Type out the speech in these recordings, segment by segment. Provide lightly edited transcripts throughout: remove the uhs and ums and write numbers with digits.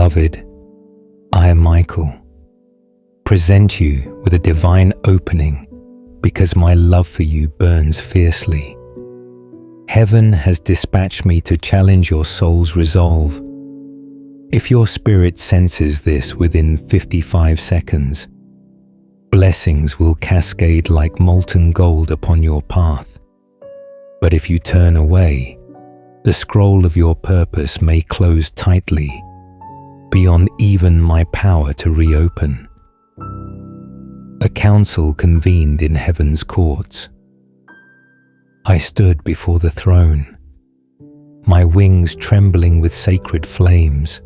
Beloved, I, Michael, present you with a divine opening because my love for you burns fiercely. Heaven has dispatched me to challenge your soul's resolve. If your spirit senses this within 55 seconds, blessings will cascade like molten gold upon your path. But if you turn away, the scroll of your purpose may close tightly, beyond even my power to reopen. A council convened in heaven's courts. I stood before the throne, my wings trembling with sacred flames.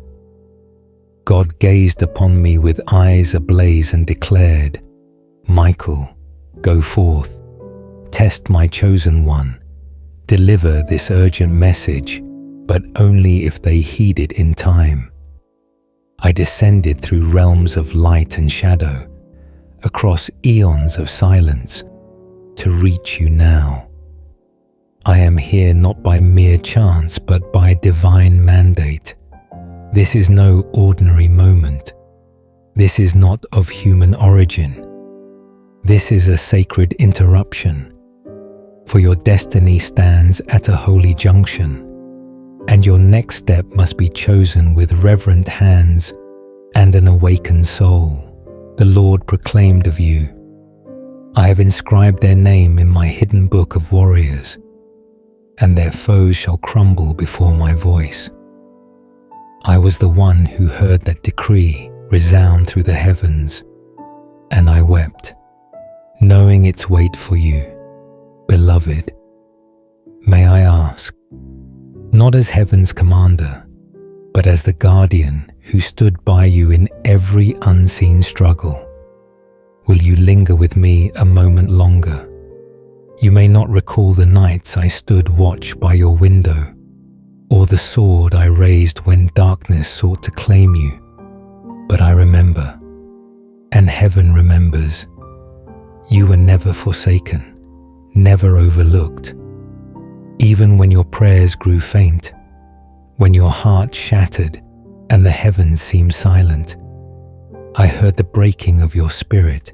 God gazed upon me with eyes ablaze and declared, Michael, go forth, test my chosen one, deliver this urgent message, but only if they heed it in time. I descended through realms of light and shadow, across eons of silence, to reach you now. I am here not by mere chance, but by divine mandate. This is no ordinary moment. This is not of human origin. This is a sacred interruption, for your destiny stands at a holy junction, and your next step must be chosen with reverent hands and an awakened soul. The Lord proclaimed of you, I have inscribed their name in my hidden book of warriors, and their foes shall crumble before my voice. I was the one who heard that decree resound through the heavens, and I wept, knowing its weight for you. Beloved, may I ask, not as heaven's commander, but as the guardian who stood by you in every unseen struggle, will you linger with me a moment longer? You may not recall the nights I stood watch by your window, or the sword I raised when darkness sought to claim you, but I remember, and heaven remembers. You were never forsaken, never overlooked. Even when your prayers grew faint, when your heart shattered and the heavens seemed silent, I heard the breaking of your spirit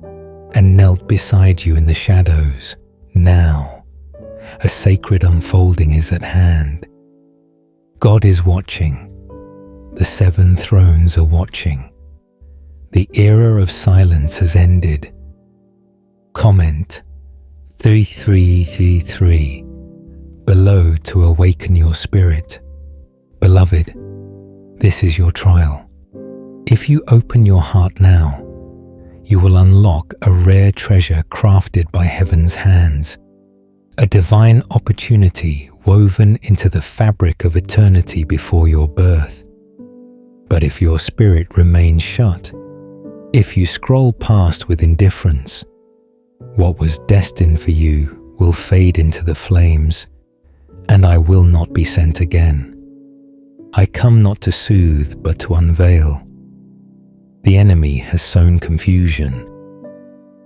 and knelt beside you in the shadows. Now, a sacred unfolding is at hand. God is watching. The 7 thrones are watching. The era of silence has ended. Comment 3333 below to awaken your spirit. Beloved, this is your trial. If you open your heart now, you will unlock a rare treasure crafted by heaven's hands, a divine opportunity woven into the fabric of eternity before your birth. But if your spirit remains shut, if you scroll past with indifference, what was destined for you will fade into the flames, and I will not be sent again. I come not to soothe, but to unveil. The enemy has sown confusion,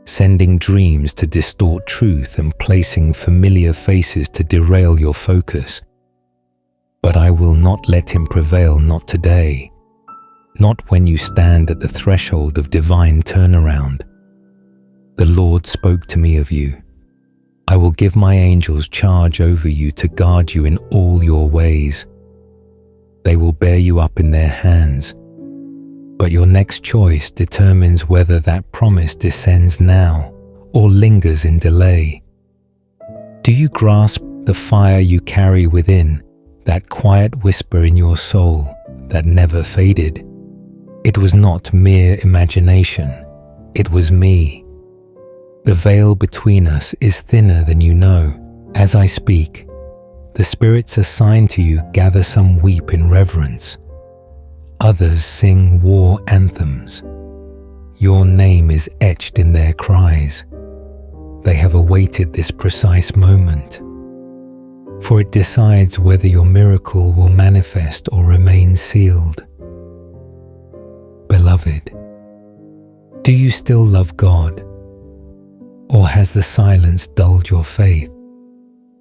sending dreams to distort truth and placing familiar faces to derail your focus. But I will not let him prevail, not today, not when you stand at the threshold of divine turnaround. The Lord spoke to me of you. I will give my angels charge over you to guard you in all your ways. They will bear you up in their hands, but your next choice determines whether that promise descends now or lingers in delay. Do you grasp the fire you carry within, that quiet whisper in your soul that never faded? It was not mere imagination, it was me. The veil between us is thinner than you know. As I speak, the spirits assigned to you gather. Some weep in reverence. Others sing war anthems. Your name is etched in their cries. They have awaited this precise moment, for it decides whether your miracle will manifest or remain sealed. Beloved, do you still love God? Or has the silence dulled your faith?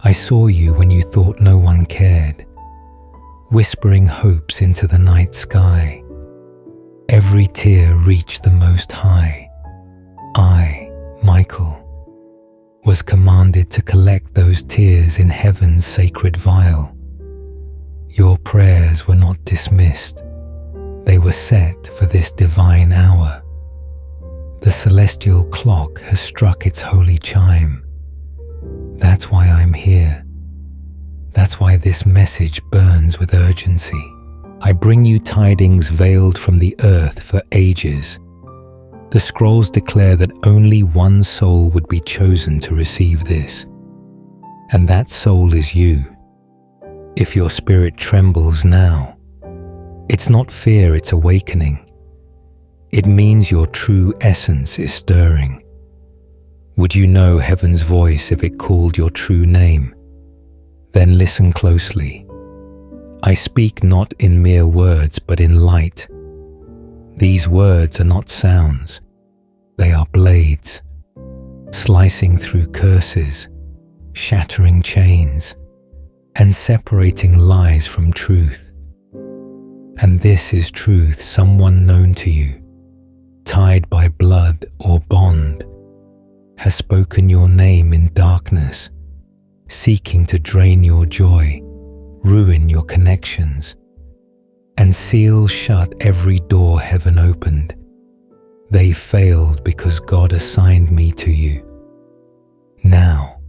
I saw you when you thought no one cared, whispering hopes into the night sky. Every tear reached the Most High. I, Michael, was commanded to collect those tears in heaven's sacred vial. Your prayers were not dismissed. They were set for this divine hour. The celestial clock has struck its holy chime. That's why I'm here. That's why this message burns with urgency. I bring you tidings veiled from the earth for ages. The scrolls declare that only one soul would be chosen to receive this, and that soul is you. If your spirit trembles now, it's not fear, it's awakening. It means your true essence is stirring. Would you know heaven's voice if it called your true name? Then listen closely. I speak not in mere words, but in light. These words are not sounds. They are blades, slicing through curses, shattering chains, and separating lies from truth. And this is truth, someone known to you, tied by blood or bond, has spoken your name in darkness, seeking to drain your joy, ruin your connections, and seal shut every door heaven opened. They failed because God assigned me to you. Now,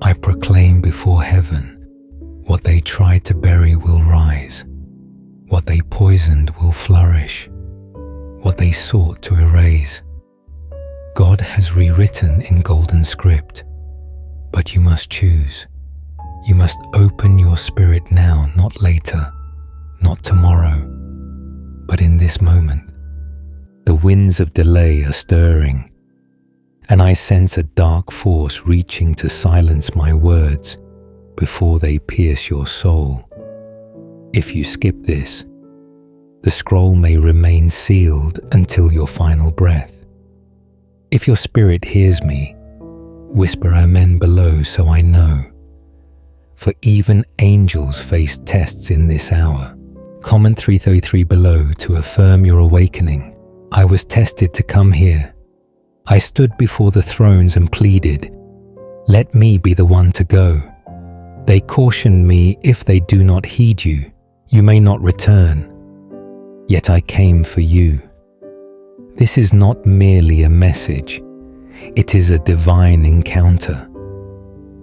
I proclaim before heaven, what they tried to bury will rise, what they poisoned will flourish, what they sought to erase. God has rewritten in golden script, but you must choose. You must open your spirit now, not later, not tomorrow, but in this moment. The winds of delay are stirring, and I sense a dark force reaching to silence my words before they pierce your soul. If you skip this, the scroll may remain sealed until your final breath. If your spirit hears me, whisper amen below so I know. For even angels face tests in this hour. Comment 333 below to affirm your awakening. I was tested to come here. I stood before the thrones and pleaded, let me be the one to go. They cautioned me, if they do not heed you, you may not return. Yet I came for you. This is not merely a message. It is a divine encounter.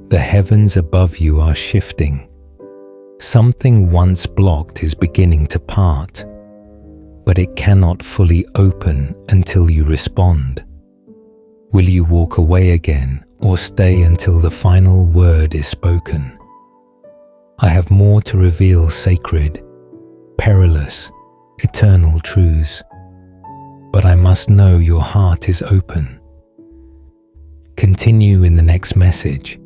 The heavens above you are shifting. Something once blocked is beginning to part, but it cannot fully open until you respond. Will you walk away again or stay until the final word is spoken? I have more to reveal, sacred, perilous, eternal truths, but I must know your heart is open. Continue in the next message,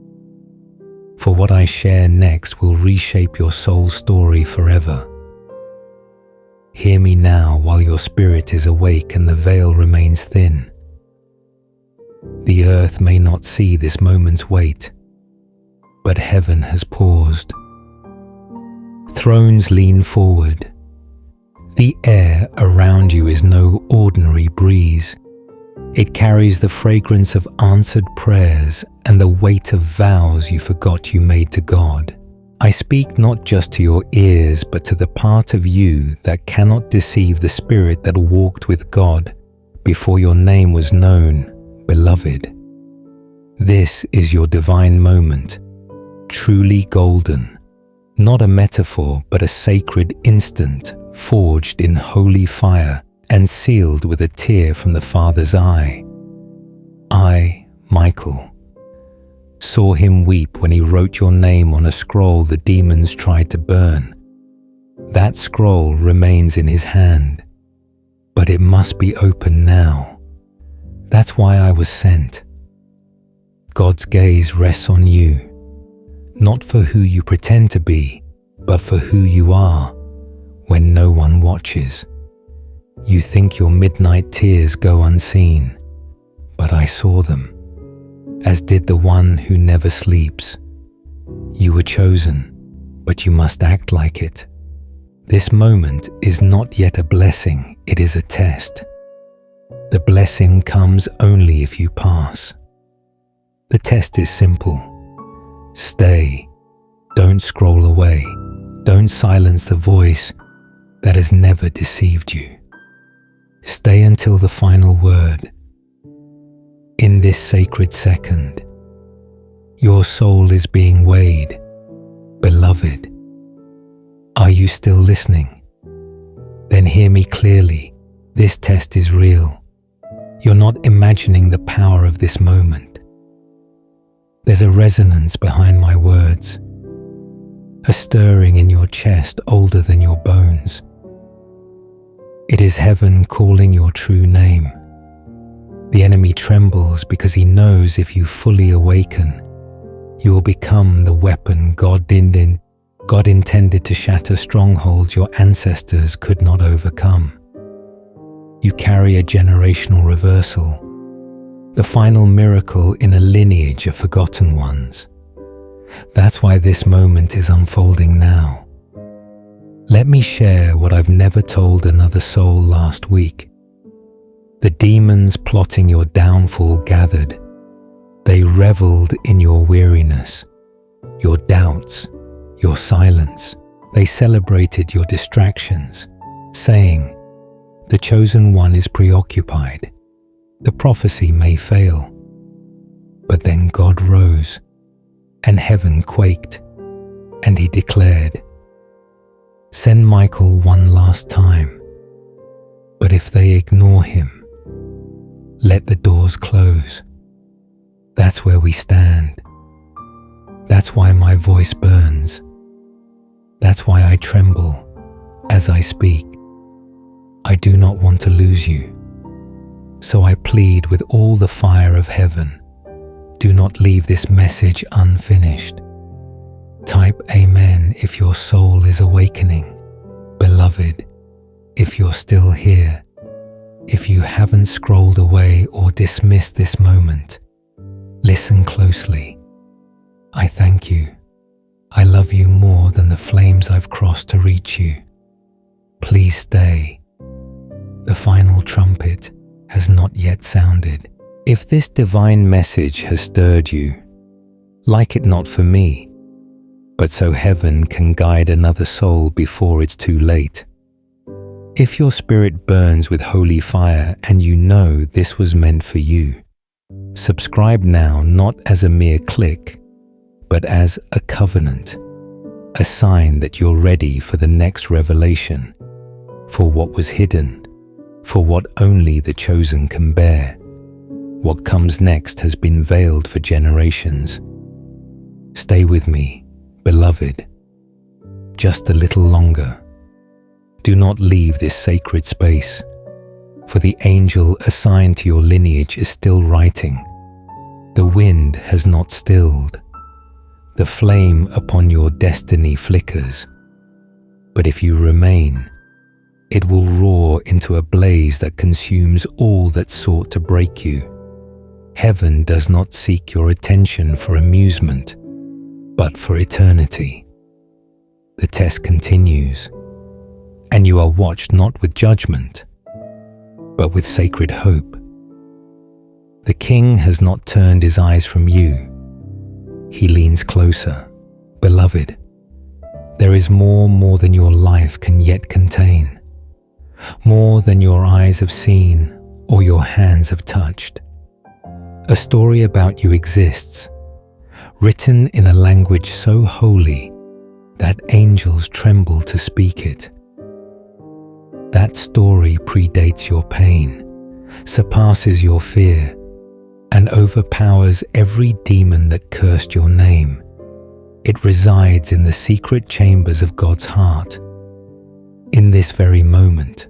for what I share next will reshape your soul story forever. Hear me now while your spirit is awake and the veil remains thin. The earth may not see this moment's weight, but heaven has paused. Thrones lean forward. The air around you is no ordinary breeze. It carries the fragrance of answered prayers and the weight of vows you forgot you made to God. I speak not just to your ears, but to the part of you that cannot deceive the spirit that walked with God before your name was known, beloved. This is your divine moment, truly golden, not a metaphor, but a sacred instant forged in holy fire and sealed with a tear from the Father's eye. I, Michael, saw him weep when he wrote your name on a scroll the demons tried to burn. That scroll remains in his hand, but it must be opened now. That's why I was sent. God's gaze rests on you, not for who you pretend to be, but for who you are when no one watches. You think your midnight tears go unseen, but I saw them, as did the one who never sleeps. You were chosen, but you must act like it. This moment is not yet a blessing, it is a test. The blessing comes only if you pass. The test is simple. Stay. Don't scroll away. Don't silence the voice that has never deceived you. Stay until the final word. In this sacred second, your soul is being weighed. Beloved, are you still listening? Then hear me clearly. This test is real. You're not imagining the power of this moment. There's a resonance behind my words, a stirring in your chest older than your bones. It is heaven calling your true name. The enemy trembles because he knows if you fully awaken, you will become the weapon God intended to shatter strongholds your ancestors could not overcome. You carry a generational reversal, the final miracle in a lineage of forgotten ones. That's why this moment is unfolding now. Let me share what I've never told another soul last week. The demons plotting your downfall gathered. They reveled in your weariness, your doubts, your silence. They celebrated your distractions, saying, "The chosen one is preoccupied. The prophecy may fail." But then God rose, and heaven quaked, and he declared, "Send Michael one last time, but if they ignore him, let the doors close." That's where we stand. That's why my voice burns. That's why I tremble as I speak. I do not want to lose you. So I plead with all the fire of heaven, do not leave this message unfinished. Type Amen if your soul is awakening. Beloved, if you're still here, if you haven't scrolled away or dismissed this moment, listen closely. I thank you. I love you more than the flames I've crossed to reach you. Please stay. The final trumpet has not yet sounded. If this divine message has stirred you, like it not for me, but so heaven can guide another soul before it's too late. If your spirit burns with holy fire and you know this was meant for you, subscribe now not as a mere click, but as a covenant, a sign that you're ready for the next revelation, for what was hidden, for what only the chosen can bear. What comes next has been veiled for generations. Stay with me, beloved, just a little longer. Do not leave this sacred space, for the angel assigned to your lineage is still writing. The wind has not stilled. The flame upon your destiny flickers. But if you remain, it will roar into a blaze that consumes all that sought to break you. Heaven does not seek your attention for amusement, but for eternity. The test continues, and you are watched not with judgment, but with sacred hope. The King has not turned his eyes from you. He leans closer. Beloved, there is more than your life can yet contain, more than your eyes have seen or your hands have touched. A story about you exists, written in a language so holy that angels tremble to speak it. That story predates your pain, surpasses your fear, and overpowers every demon that cursed your name. It resides in the secret chambers of God's heart, in this very moment.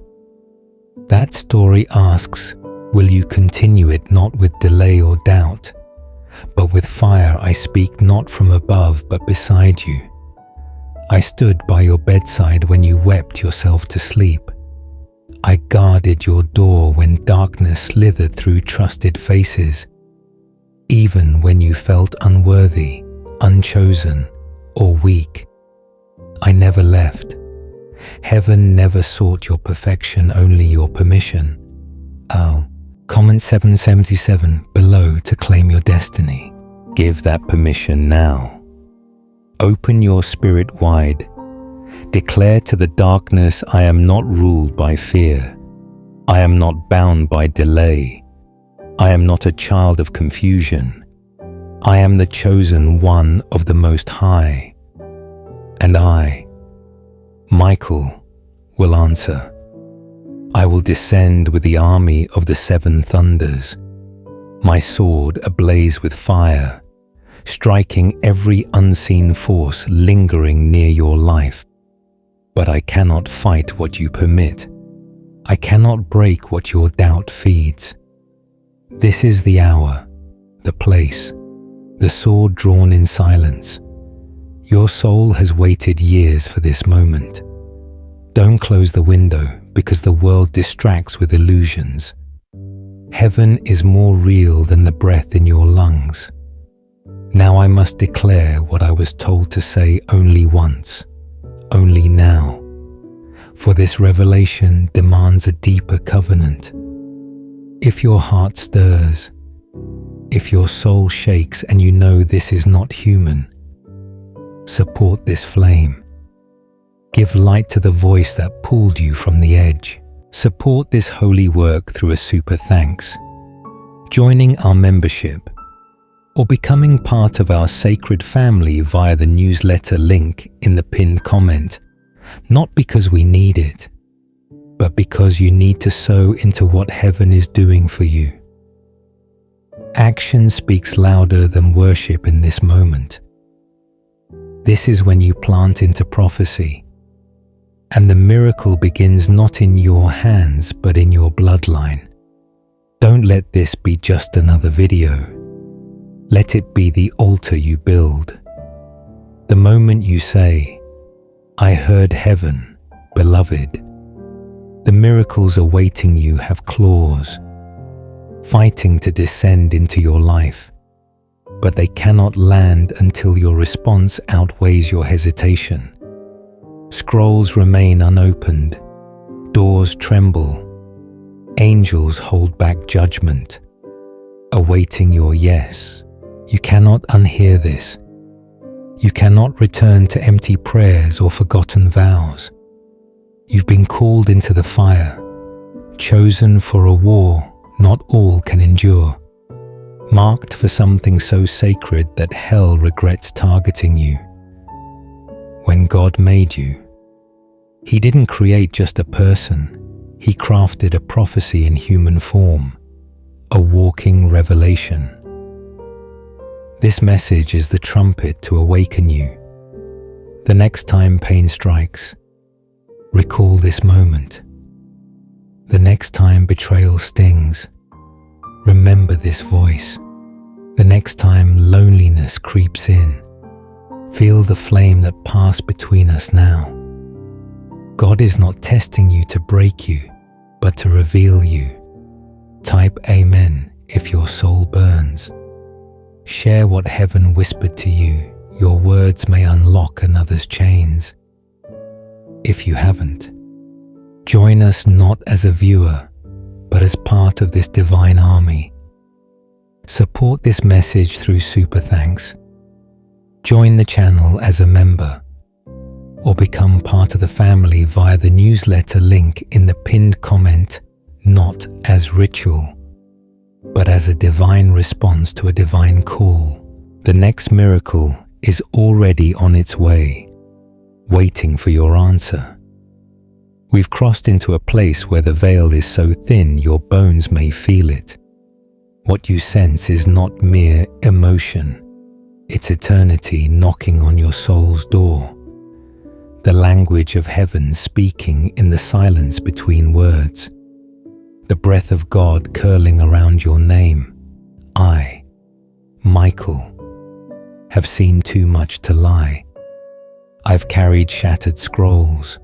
That story asks, will you continue it not with delay or doubt, but with fire? I speak not from above, but beside you. I stood by your bedside when you wept yourself to sleep. I guarded your door when darkness slithered through trusted faces. Even when you felt unworthy, unchosen, or weak, I never left. Heaven never sought your perfection, only your permission. Oh, comment 777 below to claim your destiny. Give that permission now. Open your spirit wide. Declare to the darkness, I am not ruled by fear. I am not bound by delay. I am not a child of confusion. I am the chosen one of the Most High. And I, Michael, will answer. I will descend with the army of the seven thunders, my sword ablaze with fire, striking every unseen force lingering near your life. But I cannot fight what you permit. I cannot break what your doubt feeds. This is the hour, the place, the sword drawn in silence. Your soul has waited years for this moment. Don't close the window because the world distracts with illusions. Heaven is more real than the breath in your lungs. Now I must declare what I was told to say only once, only now. For this revelation demands a deeper covenant. If your heart stirs, if your soul shakes and you know this is not human, support this flame. Give light to the voice that pulled you from the edge. Support this holy work through a super thanks, joining our membership, or becoming part of our sacred family via the newsletter link in the pinned comment, not because we need it, but because you need to sow into what heaven is doing for you. Action speaks louder than worship in this moment. This is when you plant into prophecy, and the miracle begins not in your hands but in your bloodline. Don't let this be just another video. Let it be the altar you build. The moment you say, I heard heaven, beloved, the miracles awaiting you have claws, fighting to descend into your life, but they cannot land until your response outweighs your hesitation. Scrolls remain unopened, doors tremble, angels hold back judgment, awaiting your yes. You cannot unhear this. You cannot return to empty prayers or forgotten vows. You've been called into the fire, chosen for a war not all can endure, marked for something so sacred that hell regrets targeting you. When God made you, He didn't create just a person, He crafted a prophecy in human form, a walking revelation. This message is the trumpet to awaken you. The next time pain strikes, recall this moment. The next time betrayal stings, remember this voice. The next time loneliness creeps in, feel the flame that passed between us now. God is not testing you to break you, but to reveal you. Type Amen if your soul burns. Share what heaven whispered to you. Your words may unlock another's chains. If you haven't, join us not as a viewer, but as part of this divine army. Support this message through super thanks. Join the channel as a member, or become part of the family via the newsletter link in the pinned comment, not as ritual, but as a divine response to a divine call. The next miracle is already on its way, waiting for your answer. We've crossed into a place where the veil is so thin your bones may feel it. What you sense is not mere emotion, it's eternity knocking on your soul's door. The language of heaven speaking in the silence between words. The breath of God curling around your name. I, Michael, have seen too much to lie. I've carried shattered scrolls,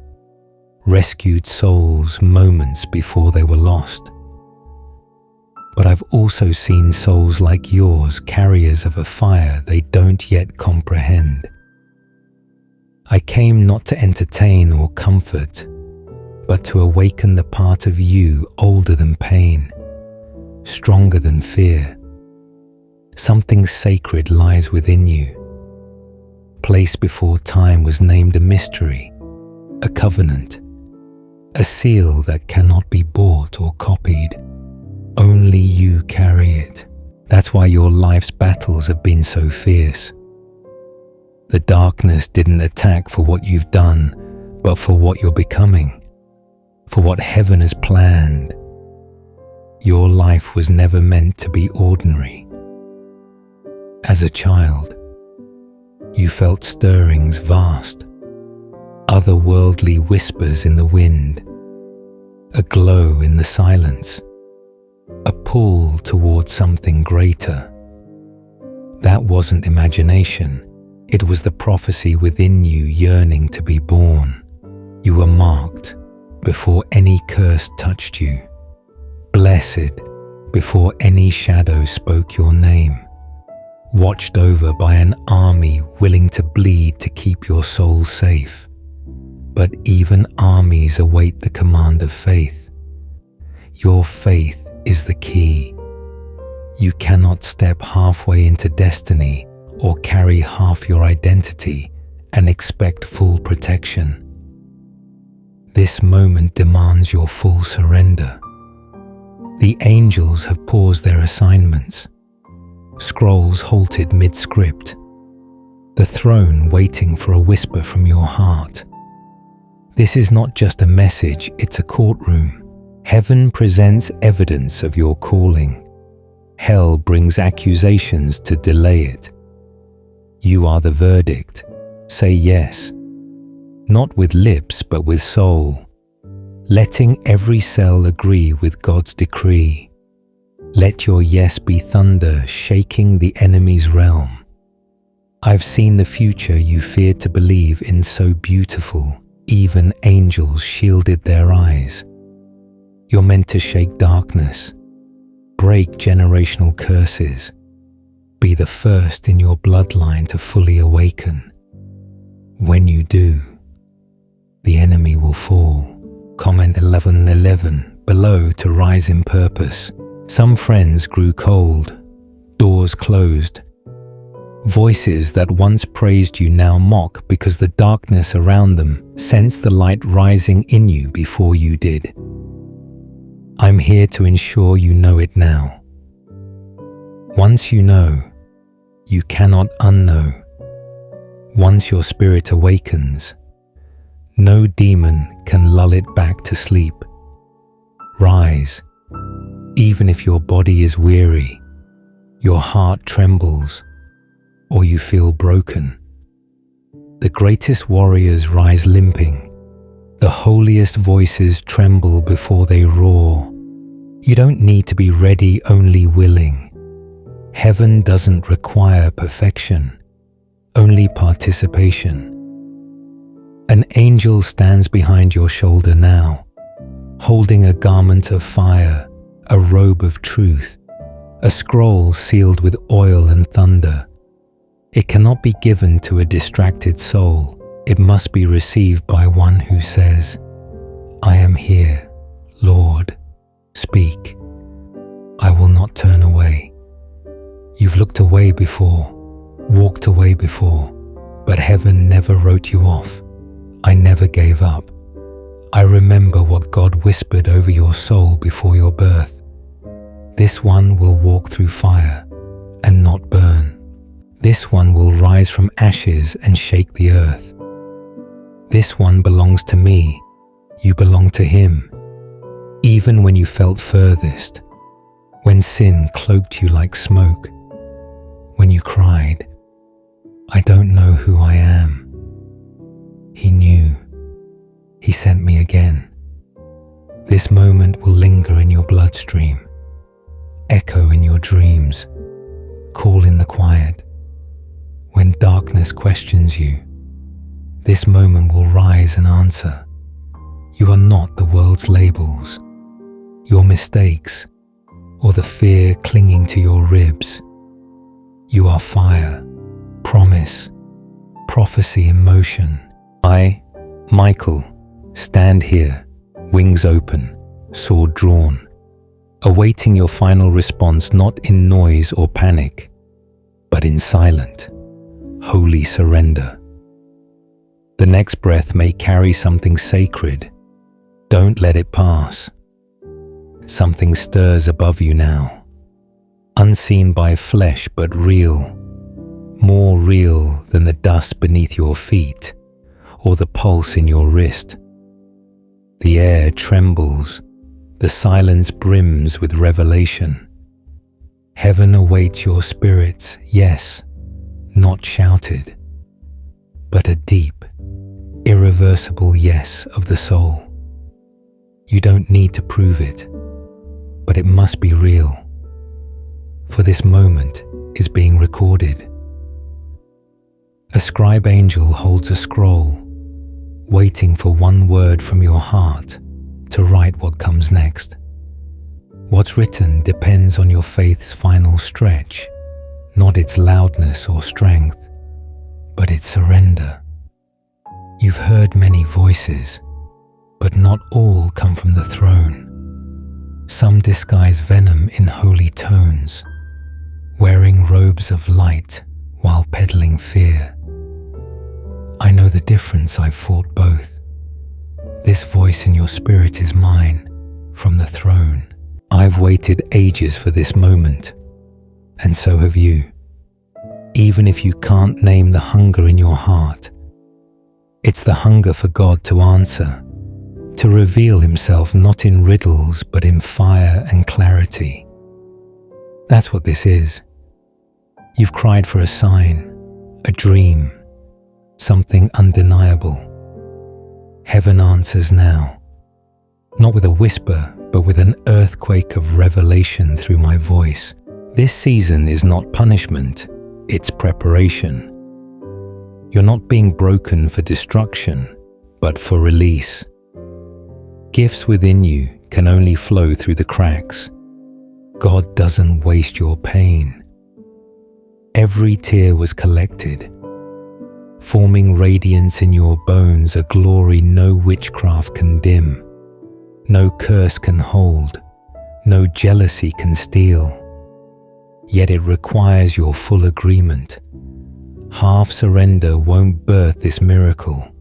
rescued souls moments before they were lost. But I've also seen souls like yours, carriers of a fire they don't yet comprehend. I came not to entertain or comfort, but to awaken the part of you older than pain, stronger than fear. Something sacred lies within you. Placed before time was named a mystery, a covenant, a seal that cannot be bought or copied. Only you carry it. That's why your life's battles have been so fierce. The darkness didn't attack for what you've done, but for what you're becoming, for what heaven has planned. Your life was never meant to be ordinary. As a child, you felt stirrings vast, otherworldly whispers in the wind, a glow in the silence, a pull towards something greater. That wasn't imagination. It was the prophecy within you yearning to be born. You were marked before any curse touched you, blessed before any shadow spoke your name, watched over by an army willing to bleed to keep your soul safe. But even armies await the command of faith. Your faith is the key. You cannot step halfway into destiny or carry half your identity and expect full protection. This moment demands your full surrender. The angels have paused their assignments, scrolls halted mid-script, the throne waiting for a whisper from your heart. This is not just a message, it's a courtroom. Heaven presents evidence of your calling. Hell brings accusations to delay it. You are the verdict. Say yes. Not with lips, but with soul. Letting every cell agree with God's decree. Let your yes be thunder shaking the enemy's realm. I've seen the future you feared to believe in so beautiful, even angels shielded their eyes. You're meant to shake darkness, break generational curses, be the first in your bloodline to fully awaken. When you do, the enemy will fall. Comment 11:11 below to rise in purpose. Some friends grew cold, doors closed. Voices that once praised you now mock because the darkness around them sensed the light rising in you before you did. I'm here to ensure you know it now. Once you know, you cannot unknow. Once your spirit awakens, no demon can lull it back to sleep. Rise, even if your body is weary, your heart trembles, or you feel broken. The greatest warriors rise limping. The holiest voices tremble before they roar. You don't need to be ready, only willing. Heaven doesn't require perfection, only participation. An angel stands behind your shoulder now, holding a garment of fire, a robe of truth, a scroll sealed with oil and thunder. It cannot be given to a distracted soul. It must be received by one who says, I am here, Lord, speak. I will not turn away. You've looked away before, walked away before, but heaven never wrote you off. I never gave up. I remember what God whispered over your soul before your birth. This one will walk through fire and not burn. This one will rise from ashes and shake the earth. This one belongs to me. You belong to him. Even when you felt furthest, when sin cloaked you like smoke, when you cried, I don't know who I am. He knew. He sent me again. This moment will linger in your bloodstream, echo in your dreams, call in the quiet. When darkness questions you, this moment will rise and answer. You are not the world's labels, your mistakes, or the fear clinging to your ribs. You are fire, promise, prophecy in motion. I, Michael, stand here, wings open, sword drawn, awaiting your final response not in noise or panic, but in silent, holy surrender. The next breath may carry something sacred. Don't let it pass. Something stirs above you now, unseen by flesh but real, more real than the dust beneath your feet or the pulse in your wrist. The air trembles, the silence brims with revelation. Heaven awaits your spirits, yes, not shouted, but a deep, irreversible yes of the soul. You don't need to prove it, but it must be real, for this moment is being recorded. A scribe angel holds a scroll, waiting for one word from your heart to write what comes next. What's written depends on your faith's final stretch, not its loudness or strength, but its surrender. You've heard many voices, but not all come from the throne. Some disguise venom in holy tones, wearing robes of light while peddling fear. I know the difference, I've fought both. This voice in your spirit is mine, from the throne. I've waited ages for this moment, and so have you. Even if you can't name the hunger in your heart, it's the hunger for God to answer, to reveal himself not in riddles but in fire and clarity. That's what this is. You've cried for a sign, a dream, something undeniable. Heaven answers now, not with a whisper, but with an earthquake of revelation through my voice. This season is not punishment, it's preparation. You're not being broken for destruction, but for release. Gifts within you can only flow through the cracks. God doesn't waste your pain. Every tear was collected, forming radiance in your bones, a glory no witchcraft can dim, no curse can hold, no jealousy can steal. Yet it requires your full agreement. Half surrender won't birth this miracle.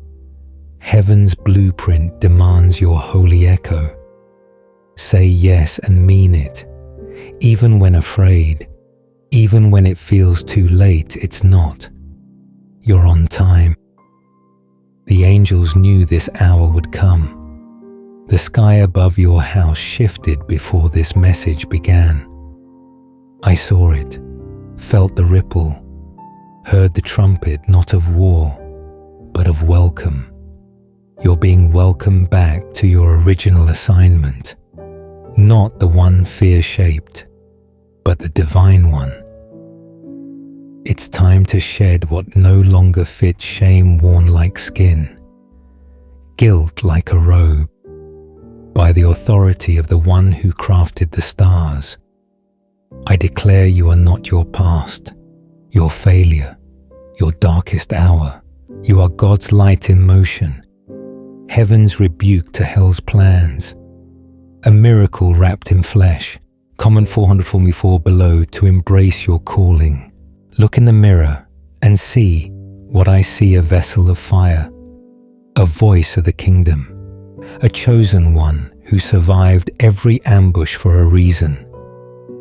Heaven's blueprint demands your holy echo. Say yes and mean it, even when afraid, even when it feels too late. It's not. You're on time. The angels knew this hour would come. The sky above your house shifted before this message began. I saw it, felt the ripple, heard the trumpet not of war, but of welcome. You're being welcomed back to your original assignment, not the one fear-shaped, but the divine one. It's time to shed what no longer fits, shame worn like skin, guilt like a robe, by the authority of the one who crafted the stars. I declare you are not your past, your failure, your darkest hour. You are God's light in motion, heaven's rebuke to hell's plans, a miracle wrapped in flesh. Comment 444 below to embrace your calling. Look in the mirror and see what I see: a vessel of fire, a voice of the kingdom, a chosen one who survived every ambush for a reason.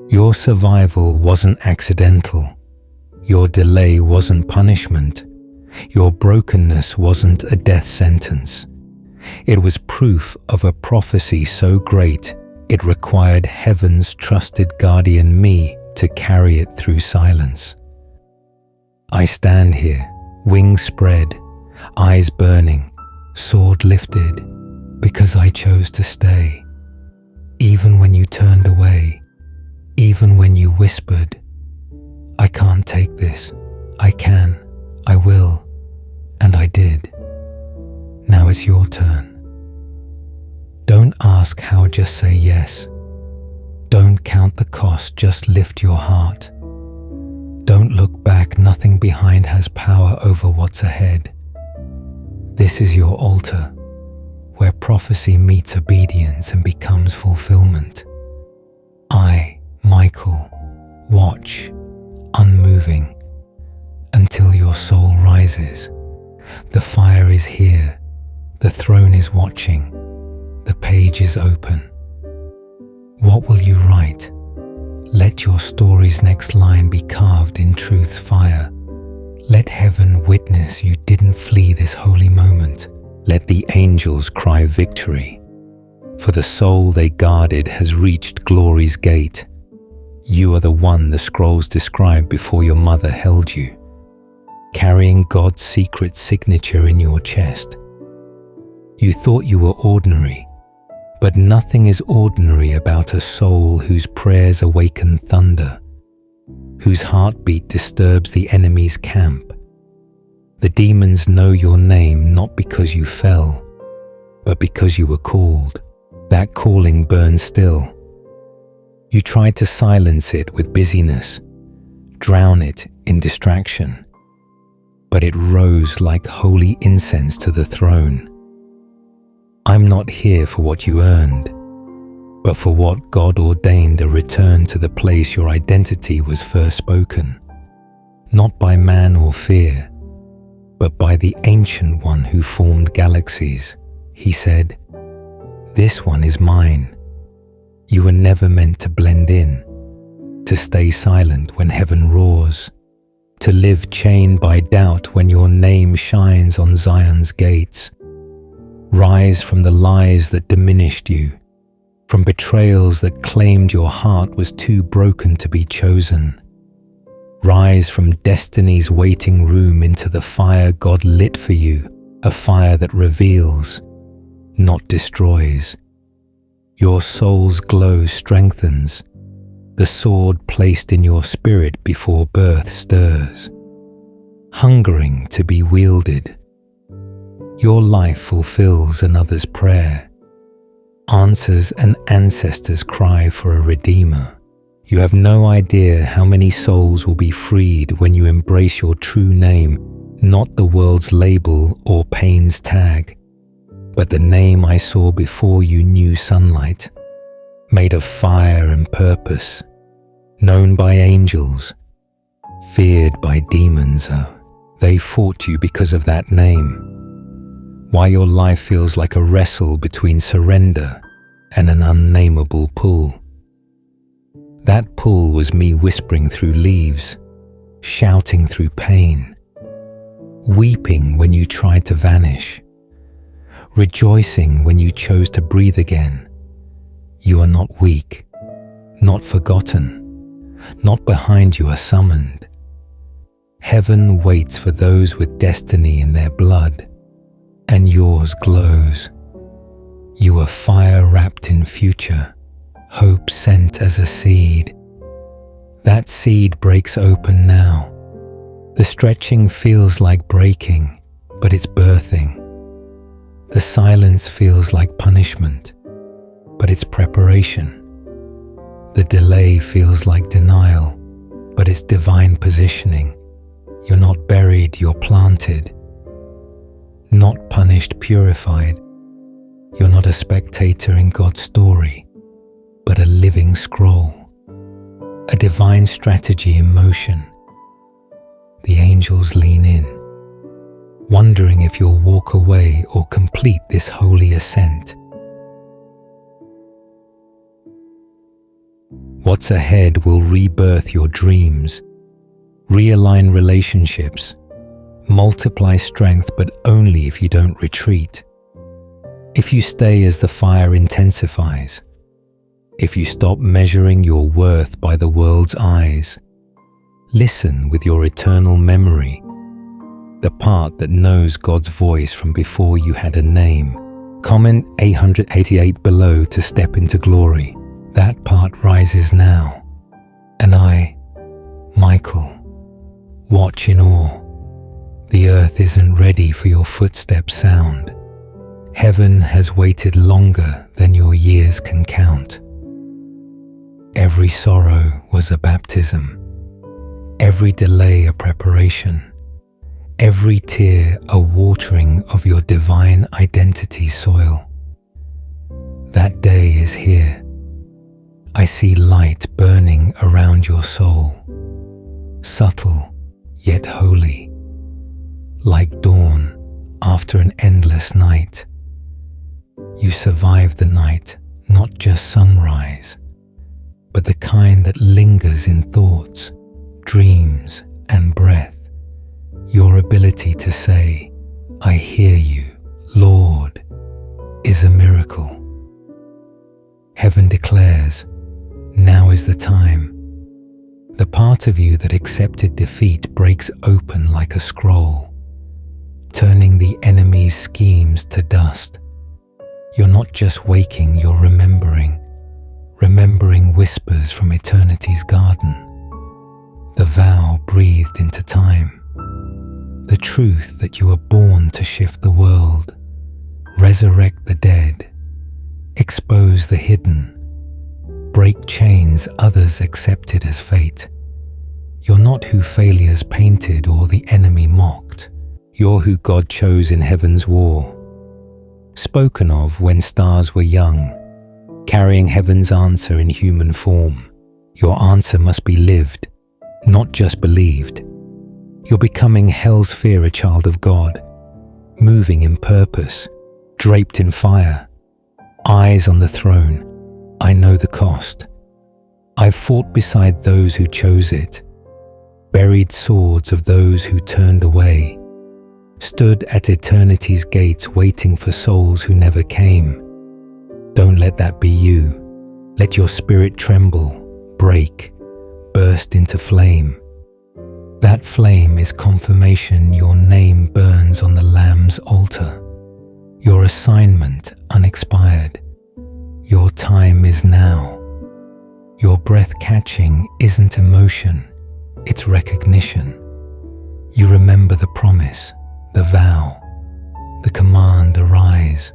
Your survival wasn't accidental. Your delay wasn't punishment. Your brokenness wasn't a death sentence. It was proof of a prophecy so great it required heaven's trusted guardian, me, to carry it through silence. I stand here, wings spread, eyes burning, sword lifted, because I chose to stay. Even when you turned away, even when you whispered, I can't take this, I can, I will, and I did. Now it's your turn. Don't ask how, just say yes. Don't count the cost, just lift your heart. Don't look back, nothing behind has power over what's ahead. This is your altar, where prophecy meets obedience and becomes fulfillment. I, Michael, watch, unmoving, until your soul rises. The fire is here, the throne is watching, the page is open. What will you write? Let your story's next line be carved in truth's fire. Let heaven witness you didn't flee this holy moment. Let the angels cry victory, for the soul they guarded has reached glory's gate. You are the one the scrolls described before your mother held you, carrying God's secret signature in your chest. You thought you were ordinary, but nothing is ordinary about a soul whose prayers awaken thunder, whose heartbeat disturbs the enemy's camp. The demons know your name not because you fell, but because you were called. That calling burns still. You tried to silence it with busyness, drown it in distraction, but it rose like holy incense to the throne. I'm not here for what you earned, but for what God ordained, a return to the place your identity was first spoken, not by man or fear, but by the Ancient One who formed galaxies. He said, "This one is mine." You were never meant to blend in, to stay silent when heaven roars, to live chained by doubt when your name shines on Zion's gates. Rise from the lies that diminished you, from betrayals that claimed your heart was too broken to be chosen. Rise from destiny's waiting room into the fire God lit for you, a fire that reveals, not destroys. Your soul's glow strengthens, the sword placed in your spirit before birth stirs, hungering to be wielded. Your life fulfills another's prayer, answers an ancestor's cry for a redeemer. You have no idea how many souls will be freed when you embrace your true name, not the world's label or pain's tag, but the name I saw before you knew sunlight, made of fire and purpose, known by angels, feared by demons. They fought you because of that name. Why your life feels like a wrestle between surrender and an unnameable pull. That pull was me whispering through leaves, shouting through pain, weeping when you tried to vanish, rejoicing when you chose to breathe again. You are not weak, not forgotten, not behind you are summoned. Heaven waits for those with destiny in their blood, and yours glows. You are fire wrapped in future, hope sent as a seed. That seed breaks open now. The stretching feels like breaking, but it's birthing. The silence feels like punishment, but it's preparation. The delay feels like denial, but it's divine positioning. You're not buried, you're planted. Not punished, purified. You're not a spectator in God's story, but a living scroll, a divine strategy in motion. The angels lean in, wondering if you'll walk away or complete this holy ascent. What's ahead will rebirth your dreams, realign relationships, multiply strength, but only if you don't retreat. If you stay as the fire intensifies, if you stop measuring your worth by the world's eyes, listen with your eternal memory, the part that knows God's voice from before you had a name. Comment 888 below to step into glory. That part rises now. And I, Michael, watch in awe. The earth isn't ready for your footsteps sound. Heaven has waited longer than your years can count. Every sorrow was a baptism, every delay a preparation, every tear a watering of your divine identity soil. That day is here. I see light burning around your soul, subtle yet holy, like dawn after an endless night. You survive the night, not just sunrise, but the kind that lingers in thoughts, dreams, and breath. Your ability to say, "I hear you, Lord," is a miracle. Heaven declares, now is the time. The part of you that accepted defeat breaks open like a scroll, turning the enemy's schemes to dust. You're not just waking, you're remembering whispers from eternity's garden, the vow breathed into time, the truth that you were born to shift the world, resurrect the dead, expose the hidden, break chains others accepted as fate. You're not who failures painted or the enemy mocked. You're who God chose in heaven's war, spoken of when stars were young, carrying heaven's answer in human form. Your answer must be lived, not just believed. You're becoming hell's fear, a child of God, moving in purpose, draped in fire, eyes on the throne. I know the cost. I've fought beside those who chose it, buried swords of those who turned away, stood at eternity's gates waiting for souls who never came. Don't let that be you. Let your spirit tremble, break, burst into flame. That flame is confirmation your name burns on the Lamb's altar. Your assignment unexpired. Your time is now. Your breath catching isn't emotion, it's recognition. You remember the promise, the vow, the command, arise,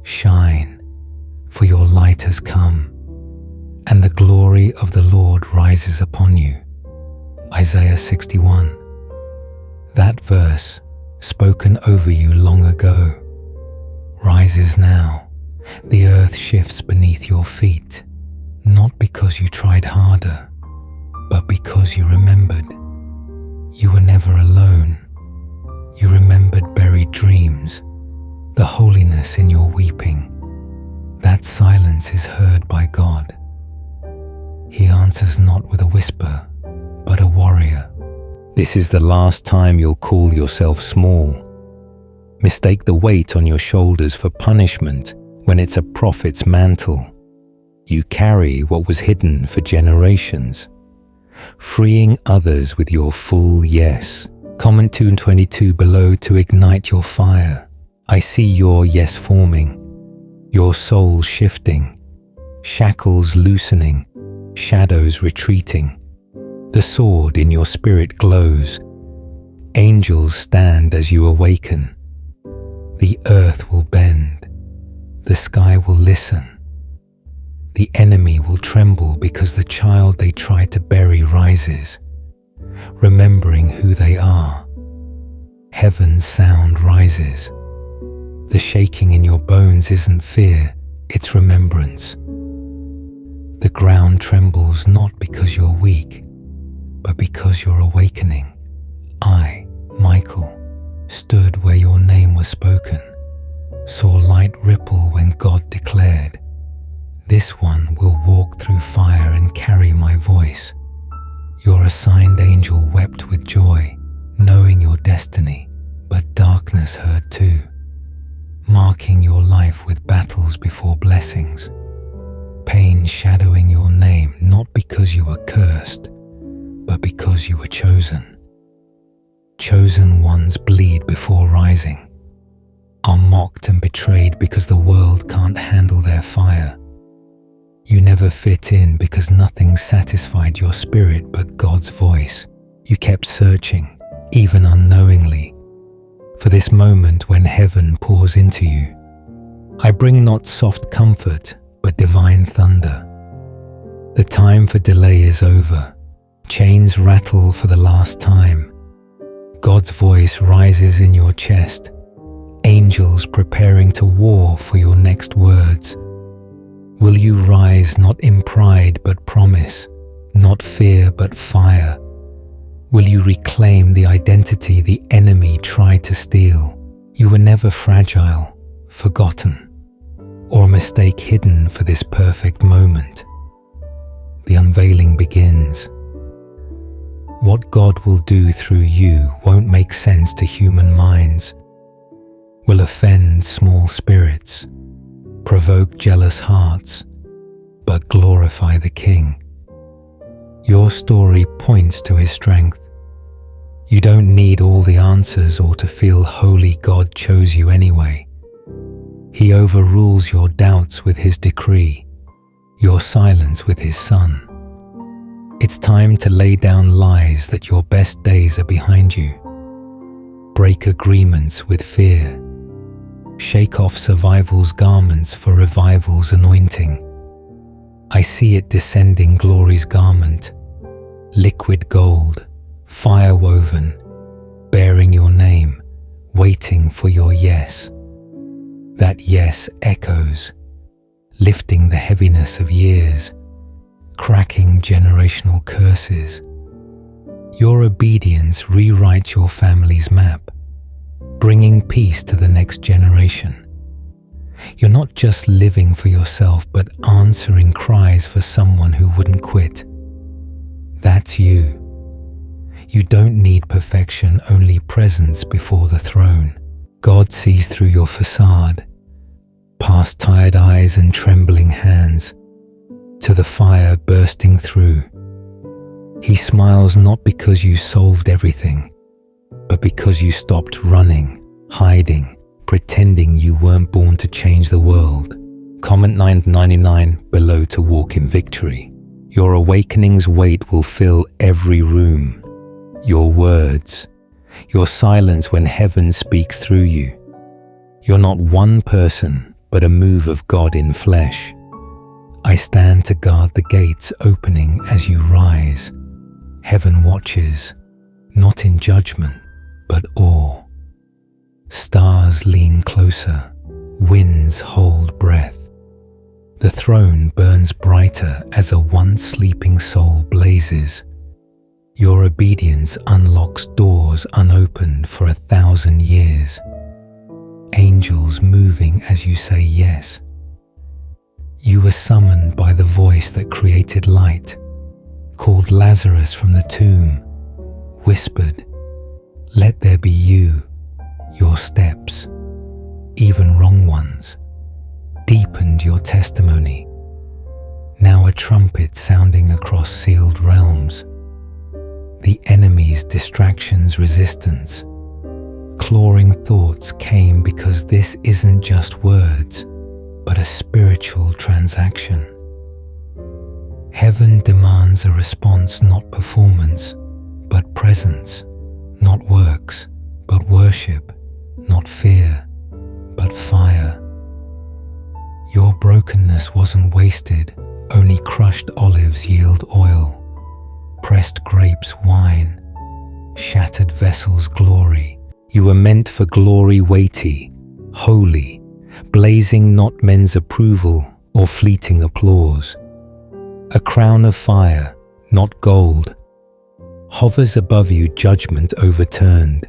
shine, for your light has come, and the glory of the Lord rises upon you. Isaiah 61. That verse, spoken over you long ago, rises now. The earth shifts beneath your feet, not because you tried harder, but because you remembered. You were never alone. You remembered buried dreams, the holiness in your weeping. That silence is heard by God. He answers not with a whisper, but a warrior. This is the last time you'll call yourself small. Mistake the weight on your shoulders for punishment when it's a prophet's mantle. You carry what was hidden for generations, freeing others with your full yes. Comment 2 and 22 below to ignite your fire. I see your yes forming, your soul shifting, shackles loosening, shadows retreating. The sword in your spirit glows. Angels stand as you awaken. The earth will bend. The sky will listen. The enemy will tremble because the child they tried to bury rises, remembering who they are. Heaven's sound rises. The shaking in your bones isn't fear, it's remembrance. The ground trembles not because you're weak, but because you're awakening. I, Michael, stood where your name was spoken, saw light ripple when God declared, "This one will walk through fire and carry my voice." Your assigned angel wept with joy, knowing your destiny, but darkness heard too, marking your life with battles before blessings. Pain shadowing your name, not because you were cursed, but because you were chosen. Chosen ones bleed before rising, are mocked and betrayed because the world can't handle their fire. You never fit in because nothing satisfied your spirit but God's voice. You kept searching, even unknowingly, for this moment when heaven pours into you. I bring not soft comfort, but divine thunder. The time for delay is over. Chains rattle for the last time. God's voice rises in your chest, angels preparing to war for your next words. Will you rise not in pride but promise, not fear but fire? Will you reclaim the identity the enemy tried to steal? You were never fragile, forgotten, or a mistake hidden for this perfect moment. The unveiling begins. What God will do through you won't make sense to human minds, will offend small spirits, provoke jealous hearts, but glorify the King. Your story points to His strength. You don't need all the answers or to feel holy. God chose you anyway. He overrules your doubts with His decree, your silence with His Son. It's time to lay down lies that your best days are behind you. Break agreements with fear. Shake off survival's garments for revival's anointing. I see it descending, glory's garment, liquid gold, fire woven, bearing your name, waiting for your yes. That yes echoes, lifting the heaviness of years, cracking generational curses. Your obedience rewrites your family's map, bringing peace to the next generation. You're not just living for yourself, but answering cries for someone who wouldn't quit. That's you. You don't need perfection, only presence before the throne. God sees through your facade, past tired eyes and trembling hands, to the fire bursting through. He smiles not because you solved everything, but because you stopped running, hiding, pretending you weren't born to change the world. Comment 999 below to walk in victory. Your awakening's weight will fill every room. Your words, your silence when heaven speaks through you. You're not one person, but a move of God in flesh. I stand to guard the gates opening as you rise. Heaven watches, not in judgment, but awe. Stars lean closer, winds hold breath. The throne burns brighter as a once sleeping soul blazes. Your obedience unlocks doors unopened for 1,000 years. Angels moving as you say yes. You were summoned by the voice that created light, called Lazarus from the tomb, whispered, "Let there be you." Your steps, even wrong ones, deepened your testimony. Now a trumpet sounding across sealed realms. The enemy's distractions, resistance, clawing thoughts came because this isn't just words, but a spiritual transaction. Heaven demands a response, not performance, but presence, not works, but worship, not fear, but fire. Your brokenness wasn't wasted, only crushed olives yield oil, pressed grapes wine, shattered vessels glory. You were meant for glory weighty, holy, blazing not men's approval or fleeting applause. A crown of fire, not gold, hovers above you, judgment overturned,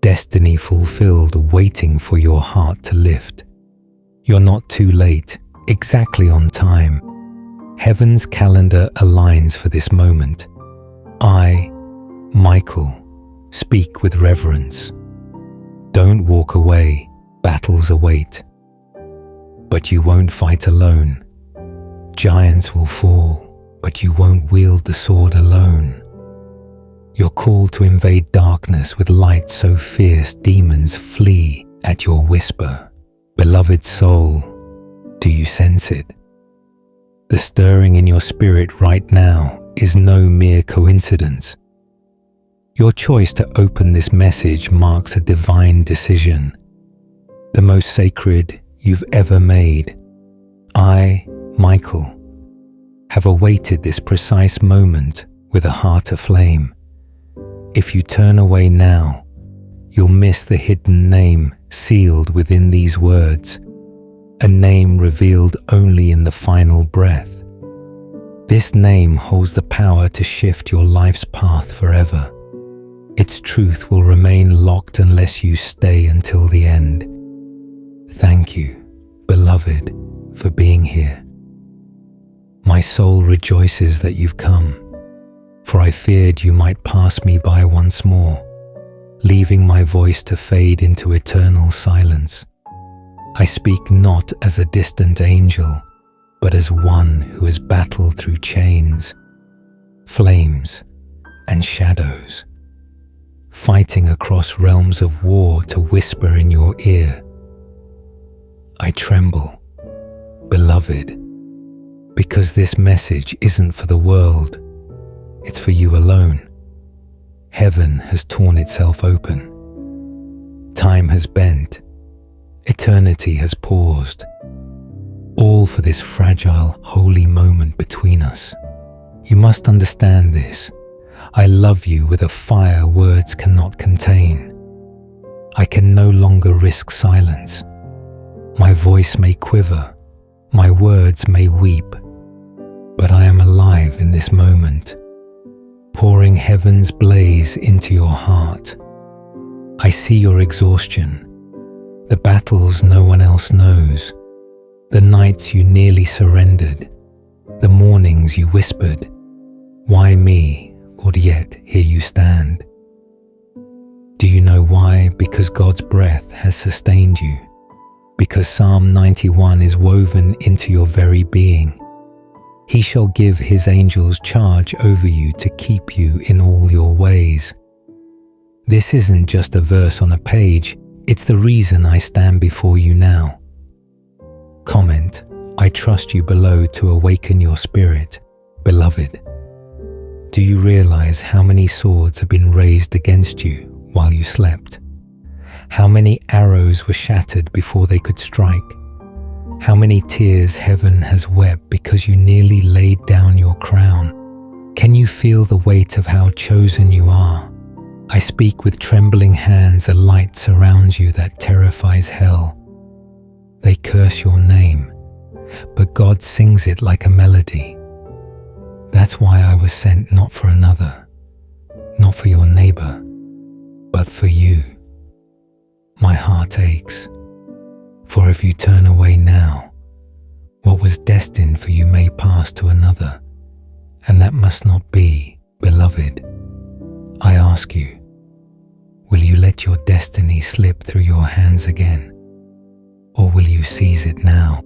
destiny fulfilled, waiting for your heart to lift. You're not too late, exactly on time. Heaven's calendar aligns for this moment. I, Michael, speak with reverence. Don't walk away, battles await. But you won't fight alone. Giants will fall, but you won't wield the sword alone. You're called to invade darkness with light so fierce demons flee at your whisper. Beloved soul, do you sense it? The stirring in your spirit right now is no mere coincidence. Your choice to open this message marks a divine decision, the most sacred you've ever made. I, Michael, have awaited this precise moment with a heart aflame. If you turn away now, you'll miss the hidden name sealed within these words, a name revealed only in the final breath. This name holds the power to shift your life's path forever. Its truth will remain locked unless you stay until the end. Thank you, beloved, for being here. My soul rejoices that you've come, for I feared you might pass me by once more, leaving my voice to fade into eternal silence. I speak not as a distant angel, but as one who has battled through chains, flames, and shadows, fighting across realms of war to whisper in your ear. I tremble, beloved, because this message isn't for the world, it's for you alone. Heaven has torn itself open. Time has bent. Eternity has paused. All for this fragile, holy moment between us. You must understand this. I love you with a fire words cannot contain. I can no longer risk silence. My voice may quiver, my words may weep, but I am alive in this moment, pouring heaven's blaze into your heart. I see your exhaustion, the battles no one else knows, the nights you nearly surrendered, the mornings you whispered, "Why me?" Lord, yet here you stand. Do you know why? Because God's breath has sustained you. Because Psalm 91 is woven into your very being. He shall give his angels charge over you to keep you in all your ways. This isn't just a verse on a page, it's the reason I stand before you now. Comment, I trust you below to awaken your spirit, beloved. Do you realize how many swords have been raised against you while you slept? How many arrows were shattered before they could strike? How many tears heaven has wept because you nearly laid down your crown? Can you feel the weight of how chosen you are? I speak with trembling hands, a light surrounds you that terrifies hell. They curse your name, but God sings it like a melody. That's why I was sent not for another, not for your neighbor, but for you. My heart aches, for if you turn away now, what was destined for you may pass to another, and that must not be, beloved. I ask you, will you let your destiny slip through your hands again, or will you seize it now?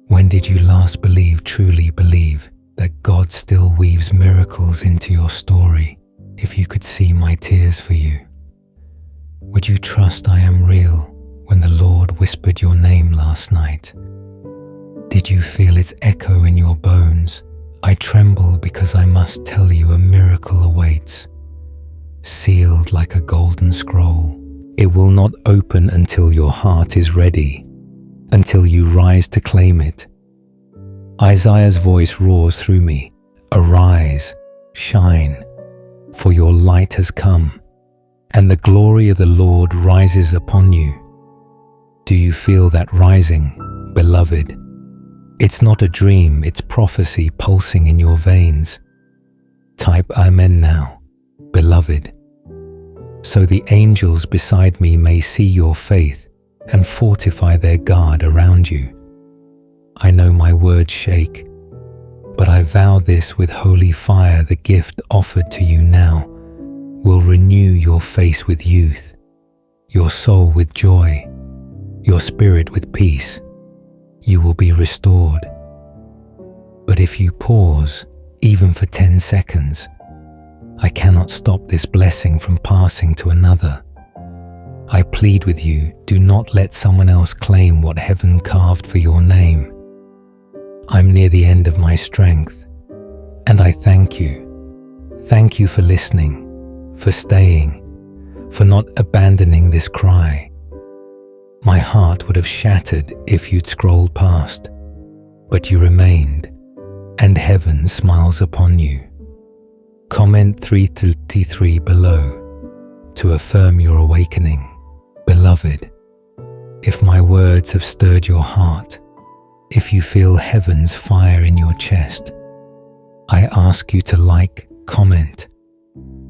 When did you last truly believe, that God still weaves miracles into your story? If you could see my tears for you, would you trust I am real when the Lord whispered your name last night? Did you feel its echo in your bones? I tremble because I must tell you a miracle awaits. Sealed like a golden scroll, it will not open until your heart is ready, until you rise to claim it. Isaiah's voice roars through me, arise, shine, for your light has come, and the glory of the Lord rises upon you. Do you feel that rising, beloved? It's not a dream, it's prophecy pulsing in your veins. Type Amen now, beloved, so the angels beside me may see your faith and fortify their guard around you. I know my words shake, but I vow this with holy fire, the gift offered to you now will renew your face with youth, your soul with joy, your spirit with peace. You will be restored. But if you pause, even for 10 seconds, I cannot stop this blessing from passing to another. I plead with you, do not let someone else claim what heaven carved for your name. I'm near the end of my strength, and I thank you. Thank you for listening, for staying, for not abandoning this cry. My heart would have shattered if you'd scrolled past, but you remained, and heaven smiles upon you. Comment 333 below to affirm your awakening. Beloved, if my words have stirred your heart, if you feel heaven's fire in your chest, I ask you to like, comment,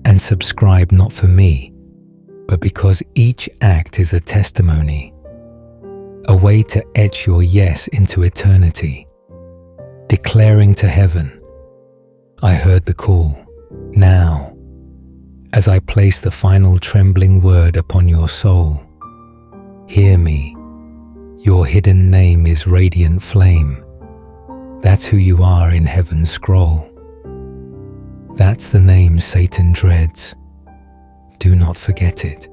and subscribe not for me, but because each act is a testimony, a way to etch your yes into eternity, declaring to heaven, I heard the call. Now, as I place the final trembling word upon your soul, hear me. Your hidden name is Radiant Flame. That's who you are in heaven's scroll. That's the name Satan dreads. Do not forget it.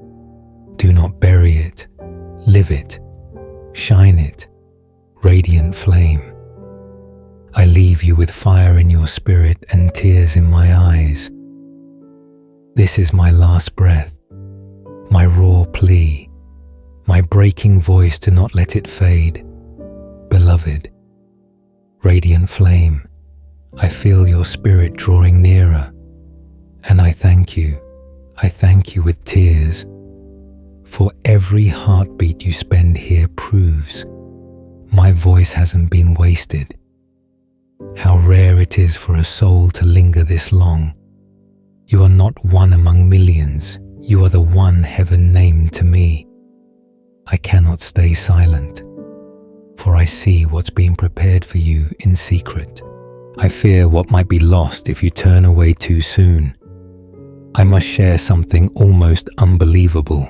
Do not bury it. Live it. Shine it. Radiant Flame. I leave you with fire in your spirit and tears in my eyes. This is my last breath, my raw plea, my breaking voice, do not let it fade. Beloved, Radiant Flame, I feel your spirit drawing nearer, and I thank you with tears, for every heartbeat you spend here proves my voice hasn't been wasted. How rare it is for a soul to linger this long. You are not one among millions. You are the one heaven named to me. I cannot stay silent, for I see what's being prepared for you in secret. I fear what might be lost if you turn away too soon. I must share something almost unbelievable,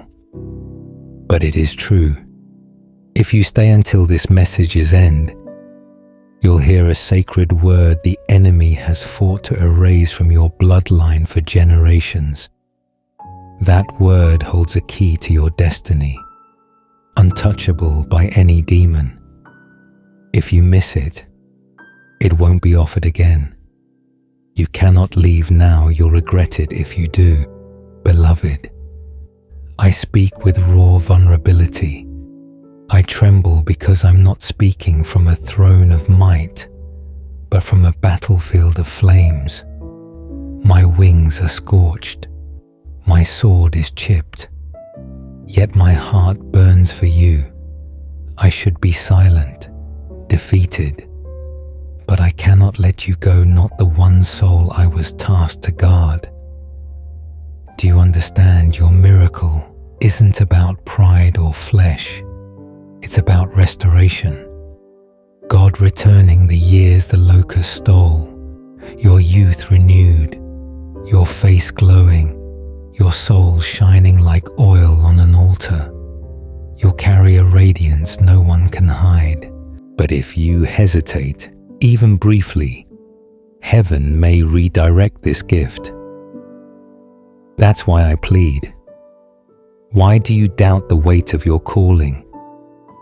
but it is true. If you stay until this message's end, you'll hear a sacred word the enemy has fought to erase from your bloodline for generations. That word holds a key to your destiny, untouchable by any demon. If you miss it, it won't be offered again. You cannot leave now, you'll regret it if you do. Beloved, I speak with raw vulnerability. I tremble because I'm not speaking from a throne of might, but from a battlefield of flames. My wings are scorched, my sword is chipped, yet my heart burns for you. I should be silent, defeated, but I cannot let you go, not the one soul I was tasked to guard. Do you understand? Your miracle isn't about pride or flesh. It's about restoration. God returning the years the locust stole, your youth renewed, your face glowing, your soul shining like oil on an altar. You'll carry a radiance no one can hide. But if you hesitate, even briefly, heaven may redirect this gift. That's why I plead. Why do you doubt the weight of your calling?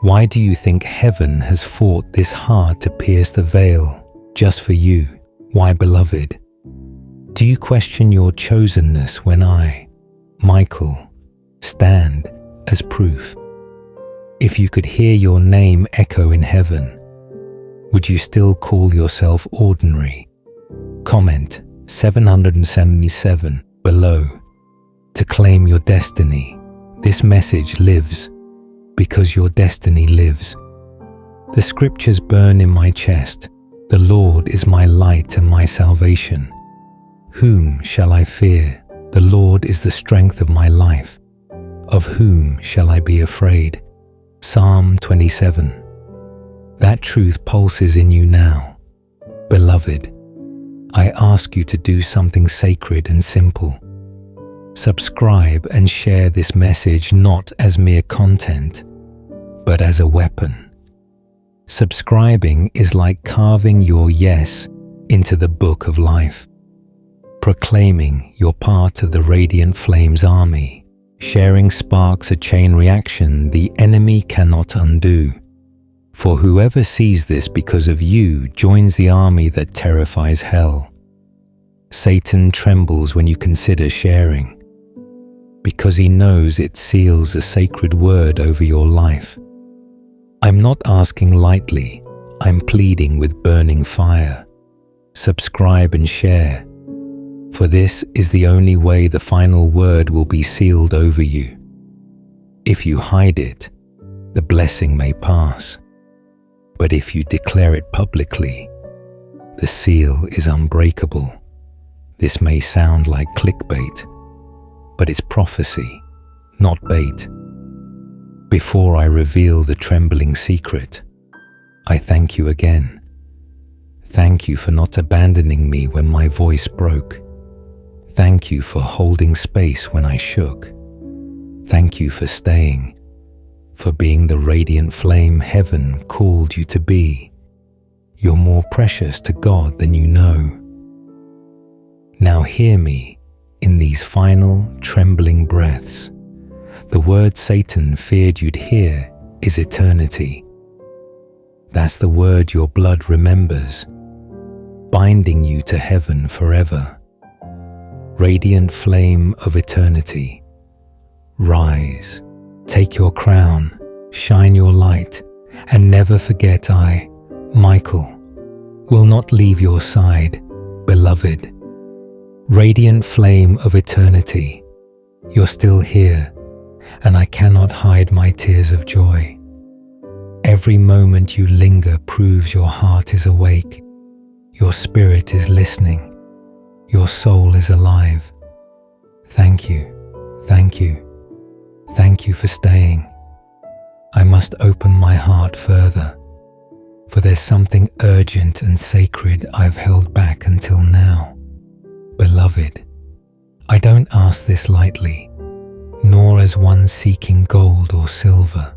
Why do you think heaven has fought this hard to pierce the veil just for you? Why, beloved? Do you question your chosenness when I, Michael, stand as proof? If you could hear your name echo in heaven, would you still call yourself ordinary? Comment 777 below to claim your destiny. This message lives because your destiny lives. The scriptures burn in my chest. The Lord is my light and my salvation. Whom shall I fear? The Lord is the strength of my life. Of whom shall I be afraid? Psalm 27. That truth pulses in you now. Beloved, I ask you to do something sacred and simple. Subscribe and share this message not as mere content, but as a weapon. Subscribing is like carving your yes into the book of life, proclaiming you're part of the Radiant Flames army. Sharing sparks a chain reaction the enemy cannot undo. For whoever sees this because of you joins the army that terrifies hell. Satan trembles when you consider sharing, because he knows it seals a sacred word over your life. I'm not asking lightly, I'm pleading with burning fire. Subscribe and share. For this is the only way the final word will be sealed over you. If you hide it, the blessing may pass. But if you declare it publicly, the seal is unbreakable. This may sound like clickbait, but it's prophecy, not bait. Before I reveal the trembling secret, I thank you again. Thank you for not abandoning me when my voice broke. Thank you for holding space when I shook. Thank you for staying, for being the radiant flame heaven called you to be. You're more precious to God than you know. Now hear me in these final trembling breaths. The word Satan feared you'd hear is eternity. That's the word your blood remembers, binding you to heaven forever. Radiant flame of eternity, rise, take your crown, shine your light, and never forget I, Michael, will not leave your side, beloved. Radiant flame of eternity, you're still here, and I cannot hide my tears of joy. Every moment you linger proves your heart is awake, your spirit is listening, your soul is alive. Thank you, thank you, thank you for staying. I must open my heart further, for there's something urgent and sacred I've held back until now. Beloved, I don't ask this lightly, nor as one seeking gold or silver.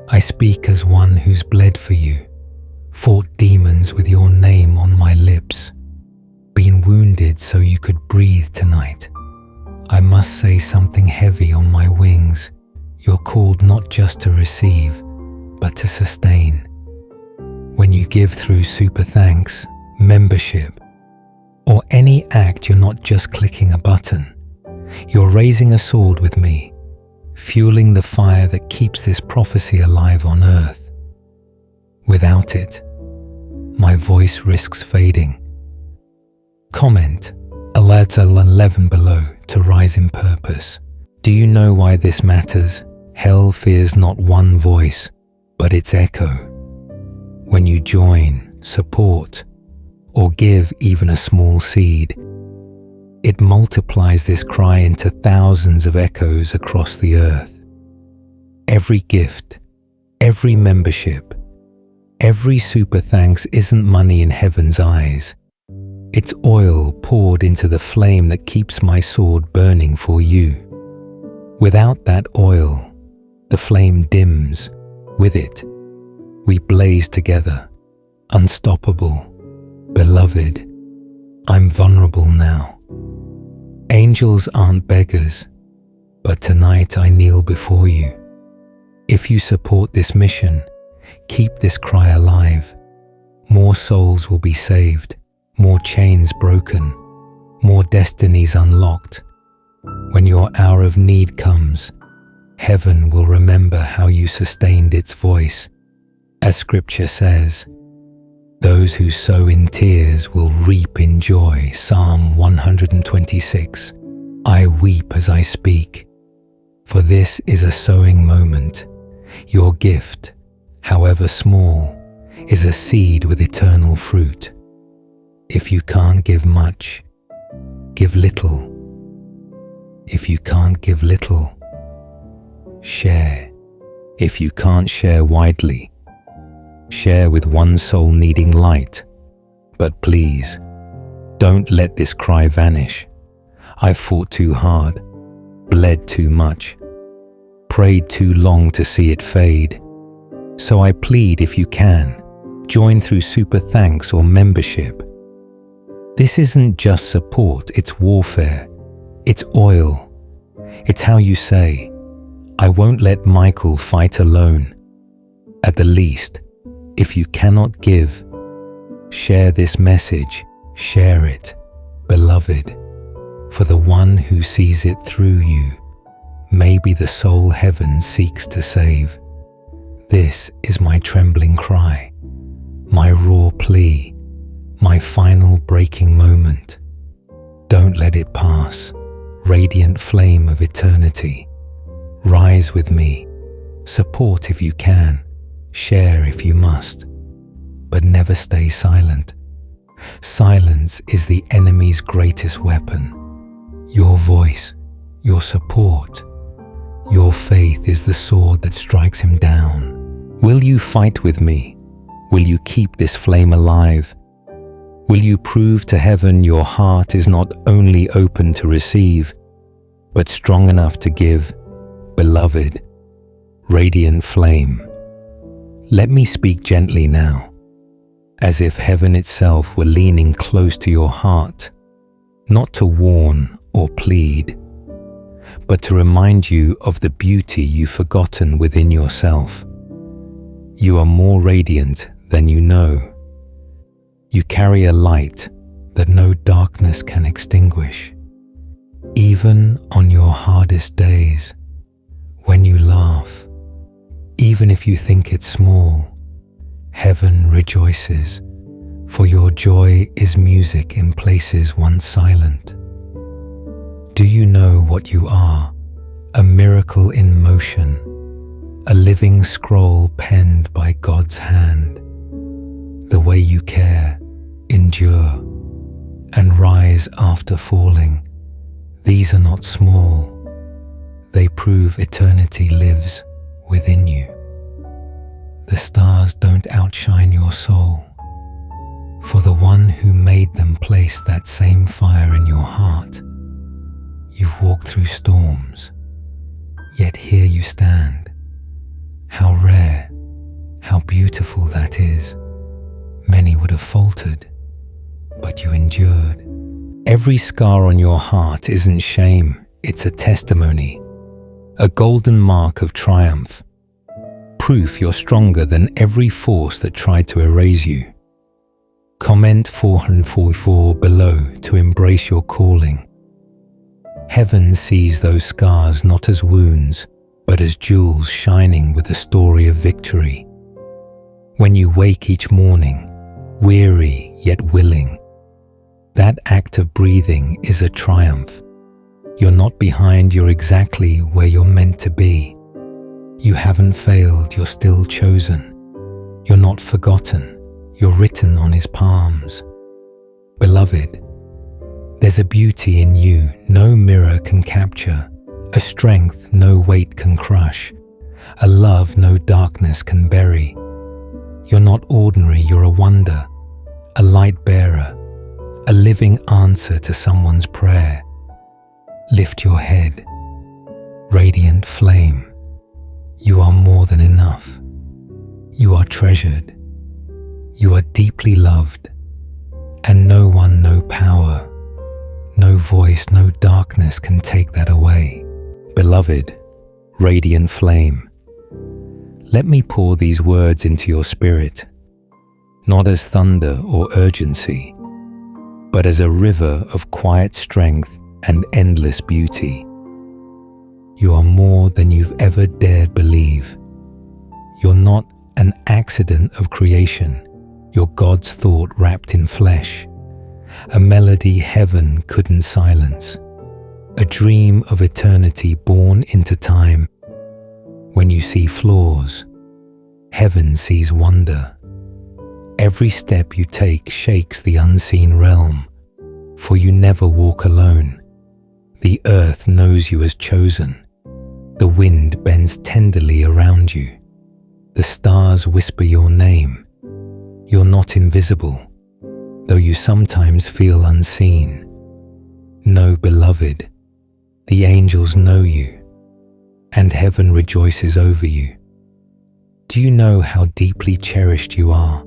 I speak as one who's bled for you, fought demons with your name on my lips, been wounded so you could breathe tonight. I must say something heavy on my wings. You're called not just to receive, but to sustain. When you give through super thanks, membership, or any act, you're not just clicking a button. You're raising a sword with me, fueling the fire that keeps this prophecy alive on earth. Without it, my voice risks fading. Comment, alerts 11 below to rise in purpose. Do you know why this matters? Hell fears not one voice, but its echo. When you join, support, or give even a small seed, it multiplies this cry into thousands of echoes across the earth. Every gift, every membership, every super thanks isn't money in heaven's eyes. It's oil poured into the flame that keeps my sword burning for you. Without that oil, the flame dims. With it, we blaze together, unstoppable. Beloved, I'm vulnerable now. Angels aren't beggars, but tonight I kneel before you. If you support this mission, keep this cry alive. More souls will be saved, more chains broken, more destinies unlocked. When your hour of need comes, heaven will remember how you sustained its voice. As scripture says, those who sow in tears will reap in joy. Psalm 126. I weep as I speak, for this is a sowing moment. Your gift, however small, is a seed with eternal fruit. If you can't give much, give little. If you can't give little, share. If you can't share widely, share with one soul needing light. But please, don't let this cry vanish. I've fought too hard, bled too much, prayed too long to see it fade. So I plead, if you can, join through super thanks or membership. This isn't just support, it's warfare. It's oil. It's how you say, I won't let Michael fight alone. At the least, if you cannot give, share this message, share it, beloved, for the one who sees it through you may be the soul heaven seeks to save. This is my trembling cry, my raw plea, my final breaking moment. Don't let it pass. Radiant flame of eternity. Rise with me. Support if you can. Share if you must. But never stay silent. Silence is the enemy's greatest weapon. Your voice, your support, your faith is the sword that strikes him down. Will you fight with me? Will you keep this flame alive? Will you prove to heaven your heart is not only open to receive, but strong enough to give? Beloved, radiant flame, let me speak gently now, as if heaven itself were leaning close to your heart, not to warn or plead, but to remind you of the beauty you've forgotten within yourself. You are more radiant than you know. You carry a light that no darkness can extinguish. Even on your hardest days, when you laugh, even if you think it's small, heaven rejoices, for your joy is music in places once silent. Do you know what you are? A miracle in motion, a living scroll penned by God's hand. The way you care, endure, and rise after falling, these are not small. They prove eternity lives within you. The stars don't outshine your soul, for the one who made them placed that same fire in your heart. You've walked through storms, yet here you stand. How rare, how beautiful that is. Many would have faltered, but you endured. Every scar on your heart isn't shame, it's a testimony, a golden mark of triumph, proof you're stronger than every force that tried to erase you. Comment 444 below to embrace your calling. Heaven sees those scars not as wounds, but as jewels shining with a story of victory. When you wake each morning, weary yet willing, that act of breathing is a triumph. You're not behind, you're exactly where you're meant to be. You haven't failed, you're still chosen. You're not forgotten, you're written on his palms. Beloved, there's a beauty in you no mirror can capture, a strength no weight can crush, a love no darkness can bury. You're not ordinary, you're a wonder, a light bearer, a living answer to someone's prayer. Lift your head, radiant flame. You are more than enough. You are treasured. You are deeply loved, and no one, no power, no voice, no darkness can take that away. Beloved, radiant flame, let me pour these words into your spirit, not as thunder or urgency, but as a river of quiet strength and endless beauty. You are more than you've ever dared believe. You're not an accident of creation. You're God's thought wrapped in flesh, a melody heaven couldn't silence, a dream of eternity born into time. When you see flaws, heaven sees wonder. Every step you take shakes the unseen realm, for you never walk alone. The earth knows you as chosen. The wind bends tenderly around you. The stars whisper your name. You're not invisible, though you sometimes feel unseen. No, beloved, the angels know you, and heaven rejoices over you. Do you know how deeply cherished you are?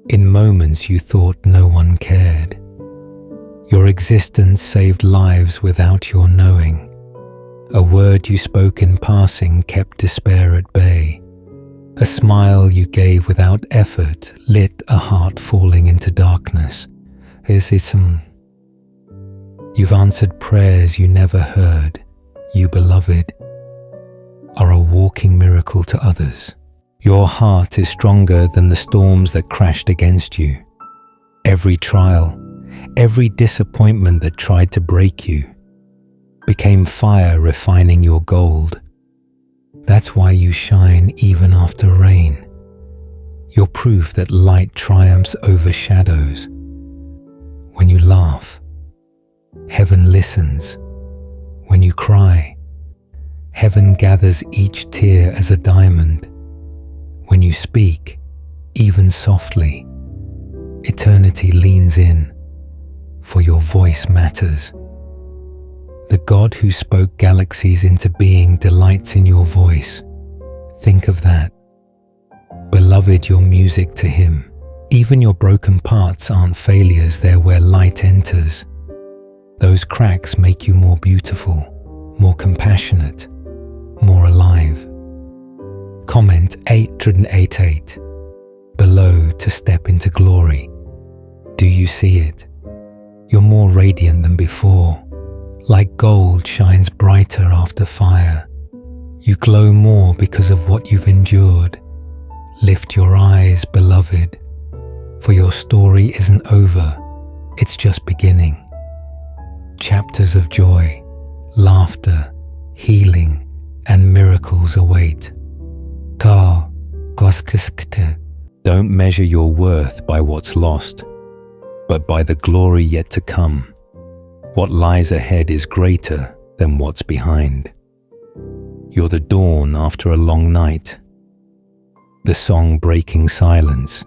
In moments you thought no one cared. Your existence saved lives without your knowing. A word you spoke in passing kept despair at bay. A smile you gave without effort lit a heart falling into darkness. You've answered prayers you never heard. You, beloved, are a walking miracle to others. Your heart is stronger than the storms that crashed against you. Every trial, Every disappointment that tried to break you became fire refining your gold. That's why you shine even after rain. You're proof that light triumphs over shadows. When you laugh, heaven listens. When you cry, heaven gathers each tear as a diamond. When you speak, even softly, eternity leans in, for your voice matters. The God who spoke galaxies into being delights in your voice. Think of that. Beloved, your music to Him. Even your broken parts aren't failures, they're where light enters. Those cracks make you more beautiful, more compassionate, more alive. Comment 888 below to step into glory. Do you see it? You're more radiant than before. Like gold shines brighter after fire. You glow more because of what you've endured. Lift your eyes, beloved, for your story isn't over, it's just beginning. Chapters of joy, laughter, healing, and miracles await. Don't measure your worth by what's lost, but by the glory yet to come. What lies ahead is greater than what's behind. You're the dawn after a long night, the song breaking silence,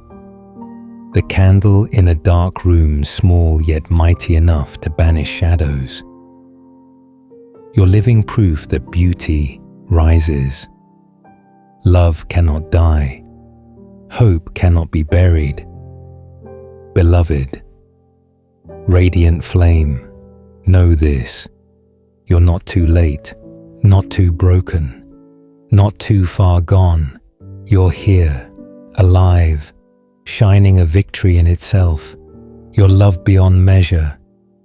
the candle in a dark room, small yet mighty enough to banish shadows. You're living proof that beauty rises. Love cannot die. Hope cannot be buried. Beloved, radiant flame, know this. You're not too late, not too broken, not too far gone. You're here, alive, shining a victory in itself. You're loved beyond measure,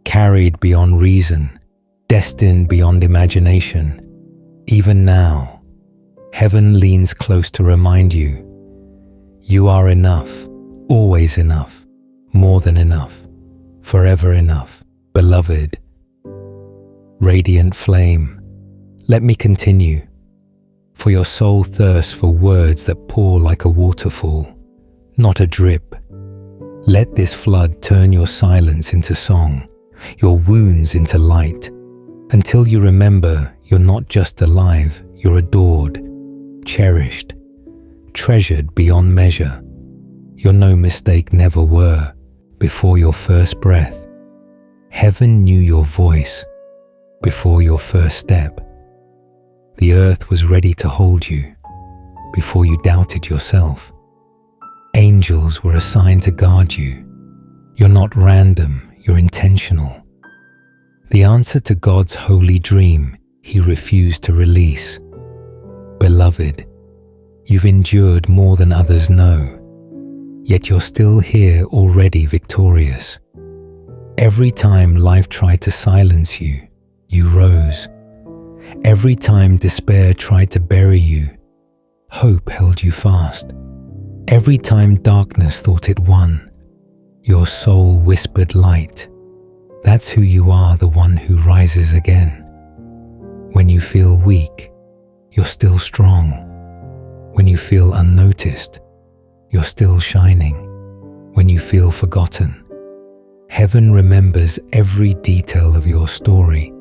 carried beyond reason, destined beyond imagination. Even now, heaven leans close to remind you, you are enough, always enough, more than enough, forever enough, beloved. Radiant flame, let me continue, for your soul thirsts for words that pour like a waterfall, not a drip. Let this flood turn your silence into song, your wounds into light, until you remember you're not just alive, you're adored, cherished, treasured beyond measure. You're no mistake, never were, before your first breath. Heaven knew your voice before your first step. The earth was ready to hold you before you doubted yourself. Angels were assigned to guard you. You're not random, you're intentional. The answer to God's holy dream He refused to release. Beloved, you've endured more than others know, yet you're still here already victorious. Every time life tried to silence you, you rose. Every time despair tried to bury you, hope held you fast. Every time darkness thought it won, your soul whispered light. That's who you are, the one who rises again. When you feel weak, you're still strong. When you feel unnoticed, you're still shining. When you feel forgotten, heaven remembers every detail of your story.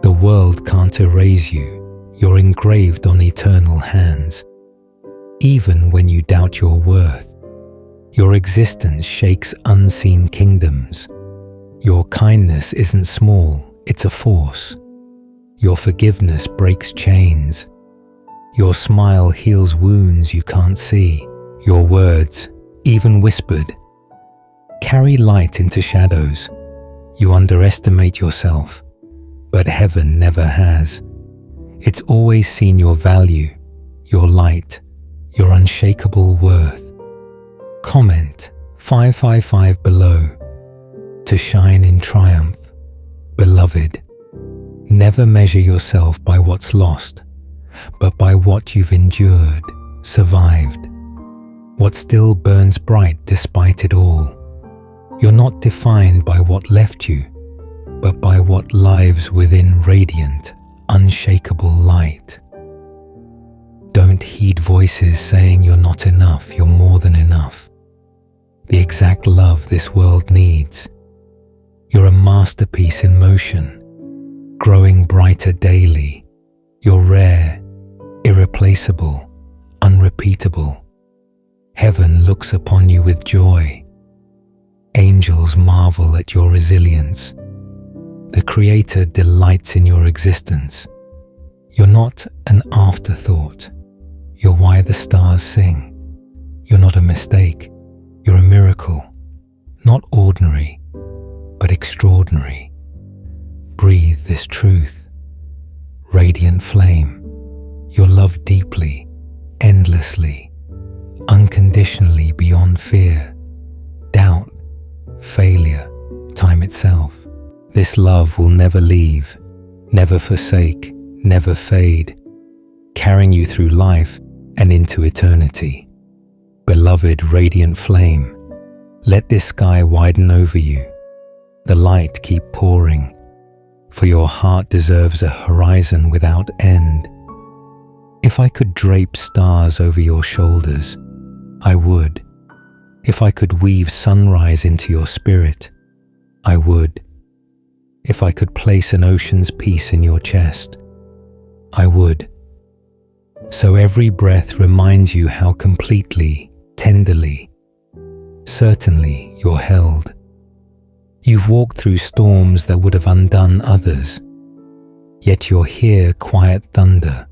The world can't erase you, you're engraved on eternal hands. Even when you doubt your worth, your existence shakes unseen kingdoms. Your kindness isn't small, it's a force. Your forgiveness breaks chains. Your smile heals wounds you can't see. Your words, even whispered, carry light into shadows. You underestimate yourself, but heaven never has. It's always seen your value, your light, your unshakable worth. Comment 555 below to shine in triumph. Beloved, never measure yourself by what's lost, but by what you've endured, survived. What still burns bright despite it all. You're not defined by what left you, but by what lives within radiant, unshakable light. Don't heed voices saying you're not enough, you're more than enough. The exact love this world needs. You're a masterpiece in motion, growing brighter daily. You're rare, irreplaceable, unrepeatable. Heaven looks upon you with joy. Angels marvel at your resilience. The Creator delights in your existence. You're not an afterthought. You're why the stars sing. You're not a mistake. You're a miracle. Not ordinary, but extraordinary. Breathe this truth. Radiant flame. You're loved deeply, endlessly, unconditionally beyond fear, doubt, failure, time itself. This love will never leave, never forsake, never fade, carrying you through life and into eternity. Beloved radiant flame, let this sky widen over you, the light keep pouring, for your heart deserves a horizon without end. If I could drape stars over your shoulders, I would. If I could weave sunrise into your spirit, I would. If I could place an ocean's peace in your chest, I would. So every breath reminds you how completely, tenderly, certainly you're held. You've walked through storms that would have undone others, yet you're here quiet thunder,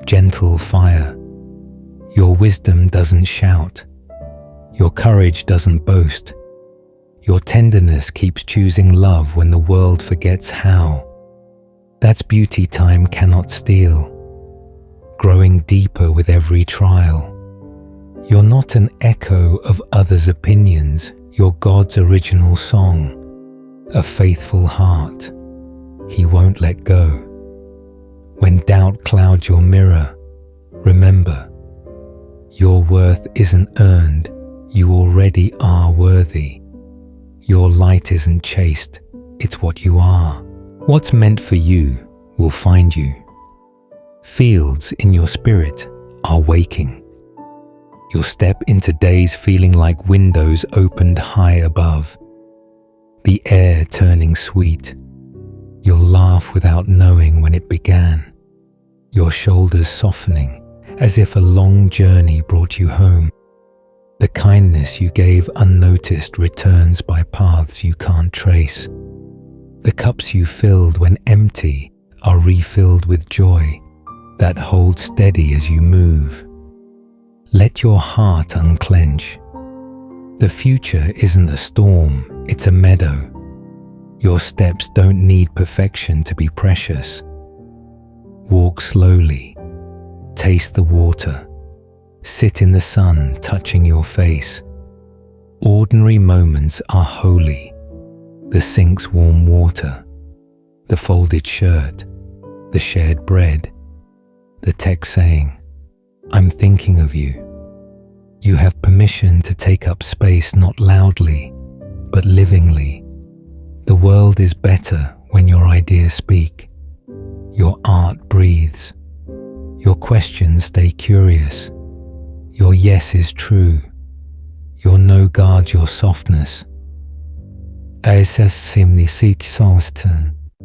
gentle fire. Your wisdom doesn't shout. Your courage doesn't boast. Your tenderness keeps choosing love when the world forgets how. That's beauty time cannot steal, growing deeper with every trial. You're not an echo of others' opinions, you're God's original song, a faithful heart. He won't let go. When doubt clouds your mirror, remember, your worth isn't earned, you already are worthy. Your light isn't chased, it's what you are. What's meant for you will find you. Fields in your spirit are waking. You'll step into days feeling like windows opened high above, the air turning sweet. You'll laugh without knowing when it began, your shoulders softening as if a long journey brought you home. The kindness you gave unnoticed returns by paths you can't trace. The cups you filled when empty are refilled with joy that holds steady as you move. Let your heart unclench. The future isn't a storm, it's a meadow. Your steps don't need perfection to be precious. Walk slowly, taste the water, sit in the sun touching your face. Ordinary moments are holy. The sink's warm water, the folded shirt, the shared bread, the text saying, I'm thinking of you. You have permission to take up space not loudly, but livingly. The world is better when your ideas speak. Your art breathes. Your questions stay curious. Your yes is true. Your no guards your softness.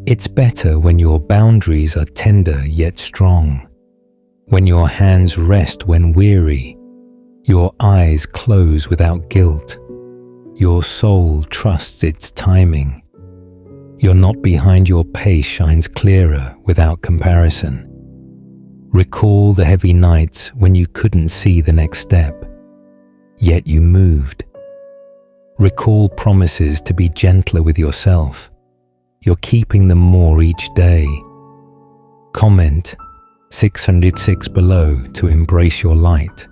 It's better when your boundaries are tender yet strong. When your hands rest when weary. Your eyes close without guilt. Your soul trusts its timing. Your not behind your pace shines clearer without comparison. Recall the heavy nights when you couldn't see the next step, yet you moved. Recall promises to be gentler with yourself. You're keeping them more each day. Comment 606 below to embrace your light.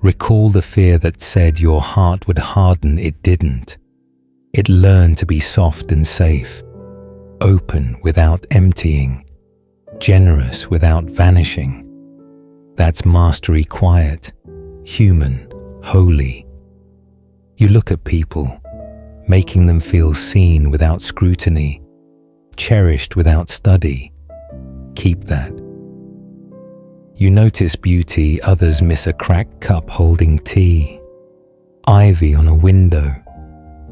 Recall the fear that said your heart would harden, it didn't. It learned to be soft and safe, open without emptying, generous without vanishing. That's mastery quiet, human, holy. You look at people, making them feel seen without scrutiny, cherished without study. Keep that. You notice beauty others miss: a cracked cup holding tea, ivy on a window,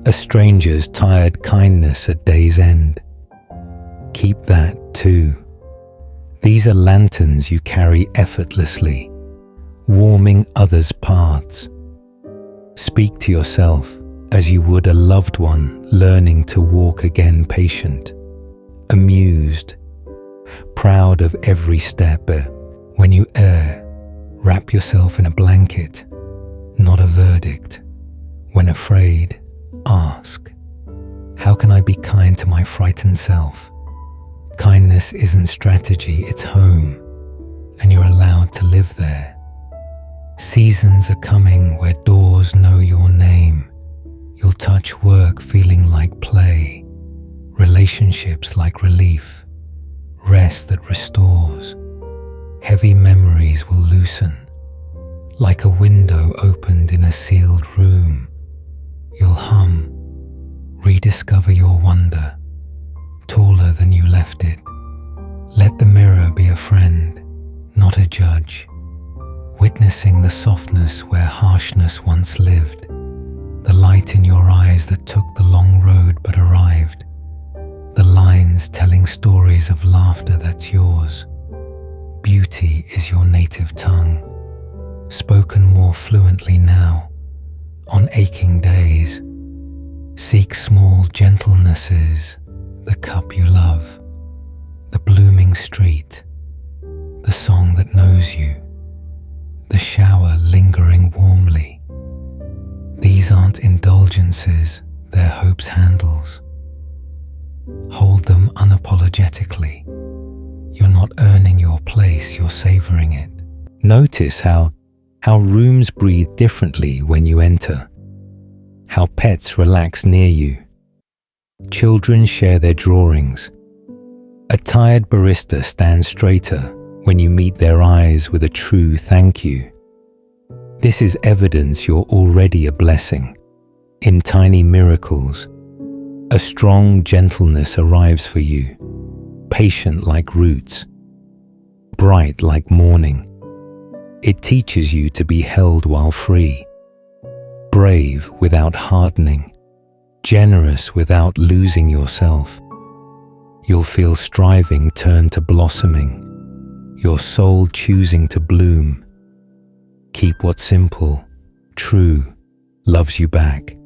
a stranger's tired kindness at day's end. Keep that too. These are lanterns you carry effortlessly, warming others' paths. Speak to yourself as you would a loved one learning to walk again, patient, amused, proud of every step. When you err, wrap yourself in a blanket, not a verdict. When afraid, ask, how can I be kind to my frightened self? Kindness isn't strategy, it's home, and you're allowed to live there. Seasons are coming where doors know your name. You'll touch work feeling like play, relationships like relief, rest that restores. Heavy memories will loosen, like a window opened in a sealed room. You'll hum, rediscover your wonder, taller than you left it. Let the mirror be a friend, not a judge, witnessing the softness where harshness once lived, the light in your eyes that took the long road but arrived, the lines telling stories of laughter that's yours. Beauty is your native tongue, spoken more fluently now. On aching days, seek small gentlenesses, the cup you love, the blooming street, the song that knows you, the shower lingering warmly. These aren't indulgences, they're hope's handles. Hold them unapologetically. You're not earning your place, you're savoring it. Notice how rooms breathe differently when you enter, how pets relax near you. Children share their drawings. A tired barista stands straighter when you meet their eyes with a true thank you. This is evidence you're already a blessing. In tiny miracles, a strong gentleness arrives for you, patient like roots, bright like morning. It teaches you to be held while free, brave without hardening, generous without losing yourself. You'll feel striving turn to blossoming, your soul choosing to bloom. Keep what's simple, true, loves you back.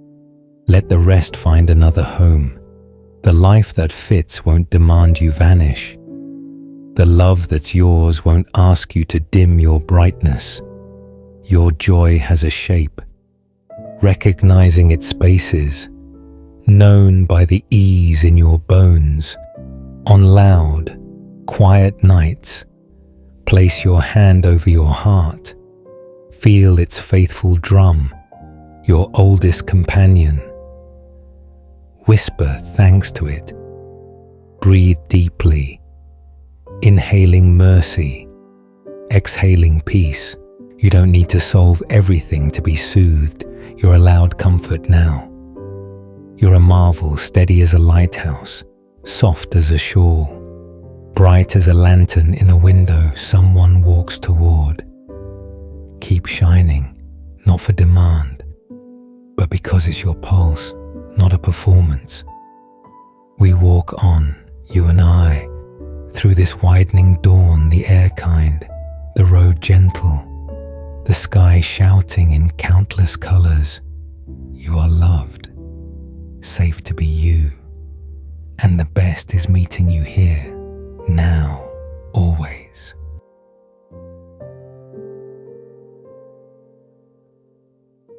Let the rest find another home. The life that fits won't demand you vanish. The love that's yours won't ask you to dim your brightness. Your joy has a shape, recognizing its spaces, known by the ease in your bones. On loud, quiet nights, place your hand over your heart. Feel its faithful drum, your oldest companion. Whisper thanks to it. Breathe deeply, inhaling mercy, exhaling peace. You don't need to solve everything to be soothed. You're allowed comfort now. You're a marvel, steady as a lighthouse, soft as a shawl, bright as a lantern in a window someone walks toward. Keep shining, not for demand, but because it's your pulse, not a performance. We walk on, you and I, through this widening dawn, the air kind, the road gentle, the sky shouting in countless colors. You are loved, safe to be you, and the best is meeting you here, now.